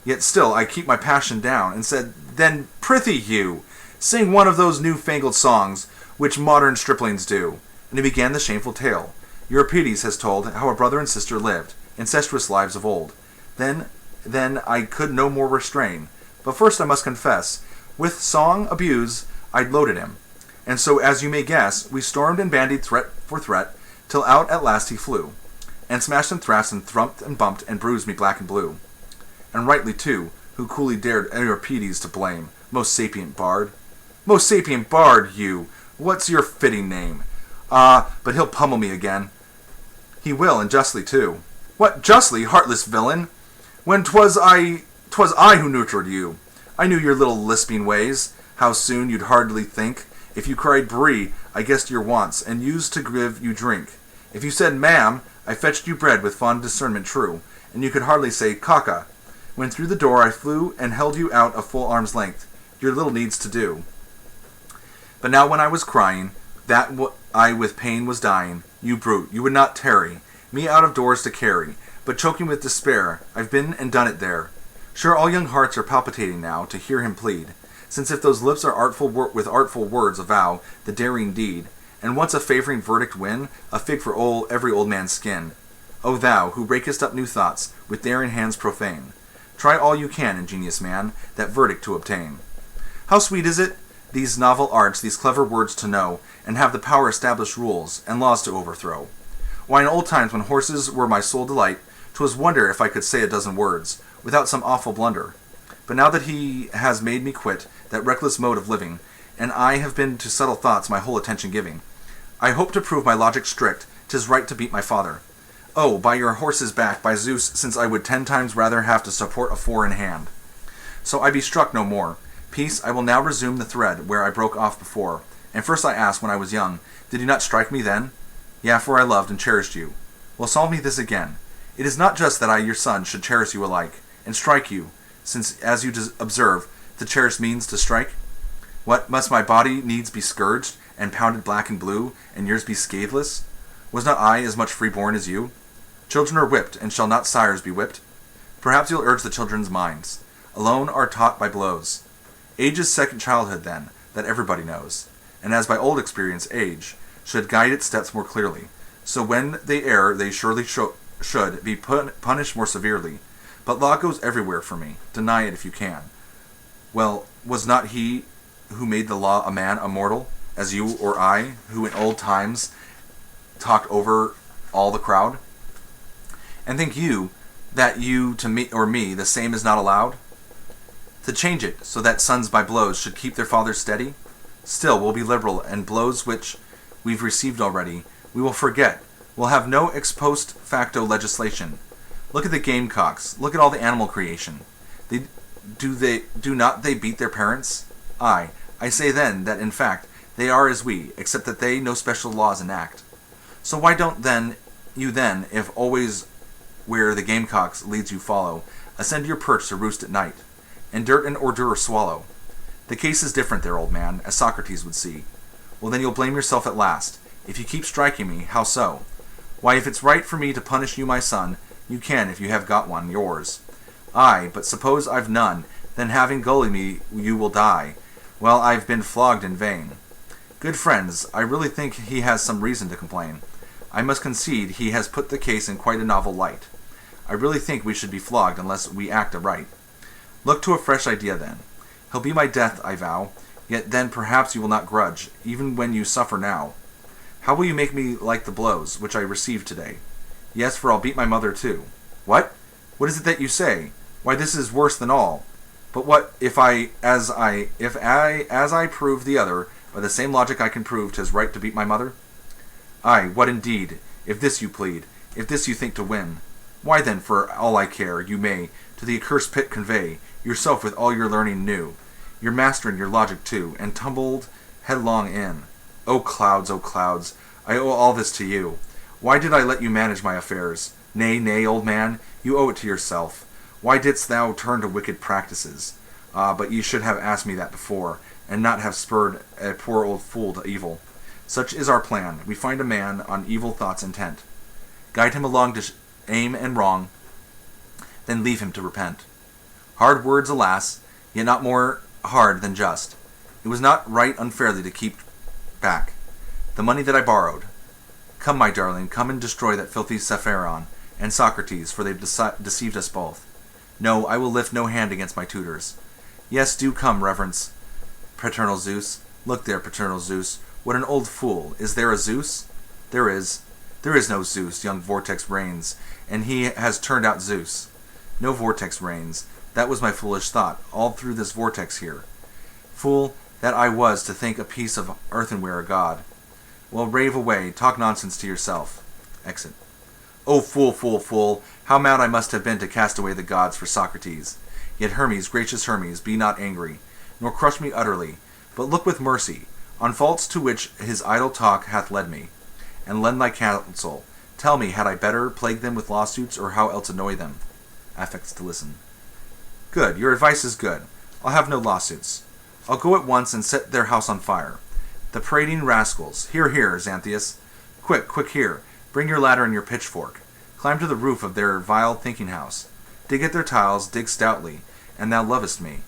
Yet still I keep my passion down, and said, then prithee you, sing one of those new-fangled songs which modern striplings do. And he began the shameful tale. Euripides has told how a brother and sister lived, incestuous lives of old. Then I could no more restrain. But first I must confess, with song abuse I'd loaded him. And so, as you may guess, we stormed and bandied threat for threat, till out at last he flew, and smashed and thrashed and thumped and bumped and bruised me black and blue. And rightly too, who coolly dared Euripides to blame, most sapient bard. Most sapient bard, you! What's your fitting name? Ah, but he'll pummel me again. He will, and justly too. What, justly, heartless villain? When 'twas I who nurtured you. I knew your little lisping ways, how soon you'd hardly think. If you cried brie, I guessed your wants, and used to give you drink. If you said ma'am, I fetched you bread with fond discernment true, and you could hardly say caca, when through the door I flew and held you out a full arm's length, your little needs to do. But now when I was crying, that I with pain was dying, you brute, you would not tarry, me out of doors to carry, but choking with despair, I've been and done it there. Sure all young hearts are palpitating now, to hear him plead, since if those lips are with artful words avow the daring deed, and once a favouring verdict win, a fig for every old man's skin. O thou, who rakest up new thoughts, with daring hands profane, try all you can, ingenious man, that verdict to obtain. How sweet is it, these novel arts, these clever words to know, and have the power establish rules, and laws to overthrow. Why, in old times when horses were my sole delight, 'twas wonder if I could say a dozen words, without some awful blunder. But now that he has made me quit that reckless mode of living, and I have been to subtle thoughts my whole attention giving, I hope to prove my logic strict, 'tis right to beat my father. Oh, by your horse's back, by Zeus, since I would 10 times rather have to support a four in hand. So I be struck no more. Peace, I will now resume the thread where I broke off before. And first I asked, when I was young, did you not strike me then? Yea, for I loved and cherished you. Well, solve me this again. It is not just that I, your son, should cherish you alike, and strike you, since, as you observe, to cherish means to strike. What, must my body needs be scourged, and pounded black and blue, and yours be scatheless? Was not I as much freeborn as you? Children are whipped, and shall not sires be whipped? Perhaps you'll urge the children's minds. Alone are taught by blows. Age is second childhood, then, that everybody knows, and as by old experience age should guide its steps more clearly, so when they err they surely should be punished more severely. But law goes everywhere for me. Deny it if you can. Well, was not he who made the law a man, a mortal, as you or I, who in old times talked over all the crowd? And think you that you to me or me the same is not allowed? To change it so that sons by blows should keep their fathers steady? Still, we'll be liberal, and blows which we've received already we will forget. We'll have no ex post facto legislation. Look at the gamecocks. Look at all the animal creation. Do not they beat their parents? Aye, I say then that in fact they are as we, except that they no special laws enact. So why don't you, if always where the gamecocks leads you follow, ascend your perch to roost at night, and dirt and ordure swallow? The case is different there, old man, as Socrates would see. Well, then you'll blame yourself at last. If you keep striking me, how so? Why, if it's right for me to punish you, my son, you can if you have got one, yours. Ay, but suppose I've none, then having gullied me you will die. Well, I've been flogged in vain. Good friends, I really think he has some reason to complain. I must concede he has put the case in quite a novel light. I really think we should be flogged unless we act aright. Look to a fresh idea then. He'll be my death, I vow, yet then perhaps you will not grudge, even when you suffer now. How will you make me like the blows which I received today? Yes, for I'll beat my mother too. What? What is it that you say? Why, this is worse than all. But what if as I prove the other, by the same logic I can prove 'tis right to beat my mother? Ay, what indeed, if this you plead, if this you think to win? Why then, for all I care, you may to the accursed pit convey yourself with all your learning new, your master and your logic too, and tumbled headlong in. O clouds, I owe all this to you. Why did I let you manage my affairs? Nay, nay, old man, you owe it to yourself. Why didst thou turn to wicked practices? Ah, but you should have asked me that before, and not have spurred a poor old fool to evil. Such is our plan. We find a man on evil thoughts intent, guide him along to aim and wrong, then leave him to repent. Hard words, alas, yet not more hard than just. It was not right unfairly to keep back the money that I borrowed. Come, my darling, come and destroy that filthy Cepharon and Socrates, for they've deceived us both. No, I will lift no hand against my tutors. Yes, do come, reverence, paternal Zeus. Look there, paternal Zeus. What an old fool. Is there a Zeus? There is. There is no Zeus. Young Vortex reigns, and he has turned out Zeus. No Vortex reigns. That was my foolish thought, all through this vortex here. Fool that I was to think a piece of earthenware a god. Well, rave away, talk nonsense to yourself. Exit. Oh, fool, fool, fool, how mad I must have been to cast away the gods for Socrates. Yet Hermes, gracious Hermes, be not angry, nor crush me utterly, but look with mercy on faults to which his idle talk hath led me, and lend thy counsel. Tell me, had I better plague them with lawsuits, or how else annoy them? Affects to listen. Good, your advice is good. I'll have no lawsuits. I'll go at once and set their house on fire. The parading rascals. Here, here, Xanthias. Quick, quick here. Bring your ladder and your pitchfork. Climb to the roof of their vile thinking house. Dig at their tiles, dig stoutly, and thou lovest me.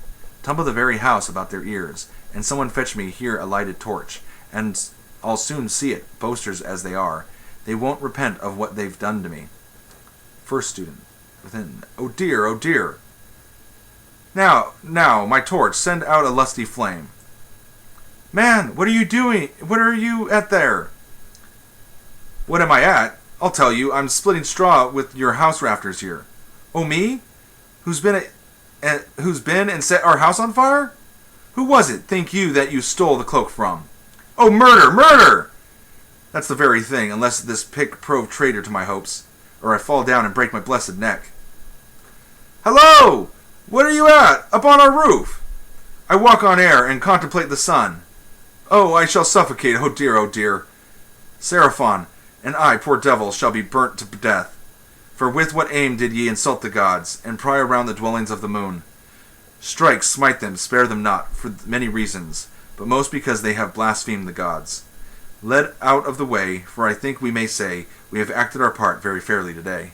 Tumble the very house about their ears, and someone fetch me here a lighted torch, and I'll soon see it, boasters as they are. They won't repent of what they've done to me. First student. Within. Oh dear, oh dear. Now, my torch, send out a lusty flame. Man, what are you doing? What are you at there? What am I at? I'll tell you, I'm splitting straw with your house rafters here. Oh, me? Who's been and set our house on fire? Who was it, think you, that you stole the cloak from? Oh, murder, murder! That's the very thing, unless this pick prove traitor to my hopes, or I fall down and break my blessed neck. Hello! What are you at? Up on our roof? I walk on air and contemplate the sun. Oh, I shall suffocate, oh dear, oh dear. Seraphon, and I, poor devil, shall be burnt to death. For with what aim did ye insult the gods, and pry around the dwellings of the moon? Strike, smite them, spare them not, for many reasons, but most because they have blasphemed the gods. Led out of the way, for I think we may say we have acted our part very fairly today.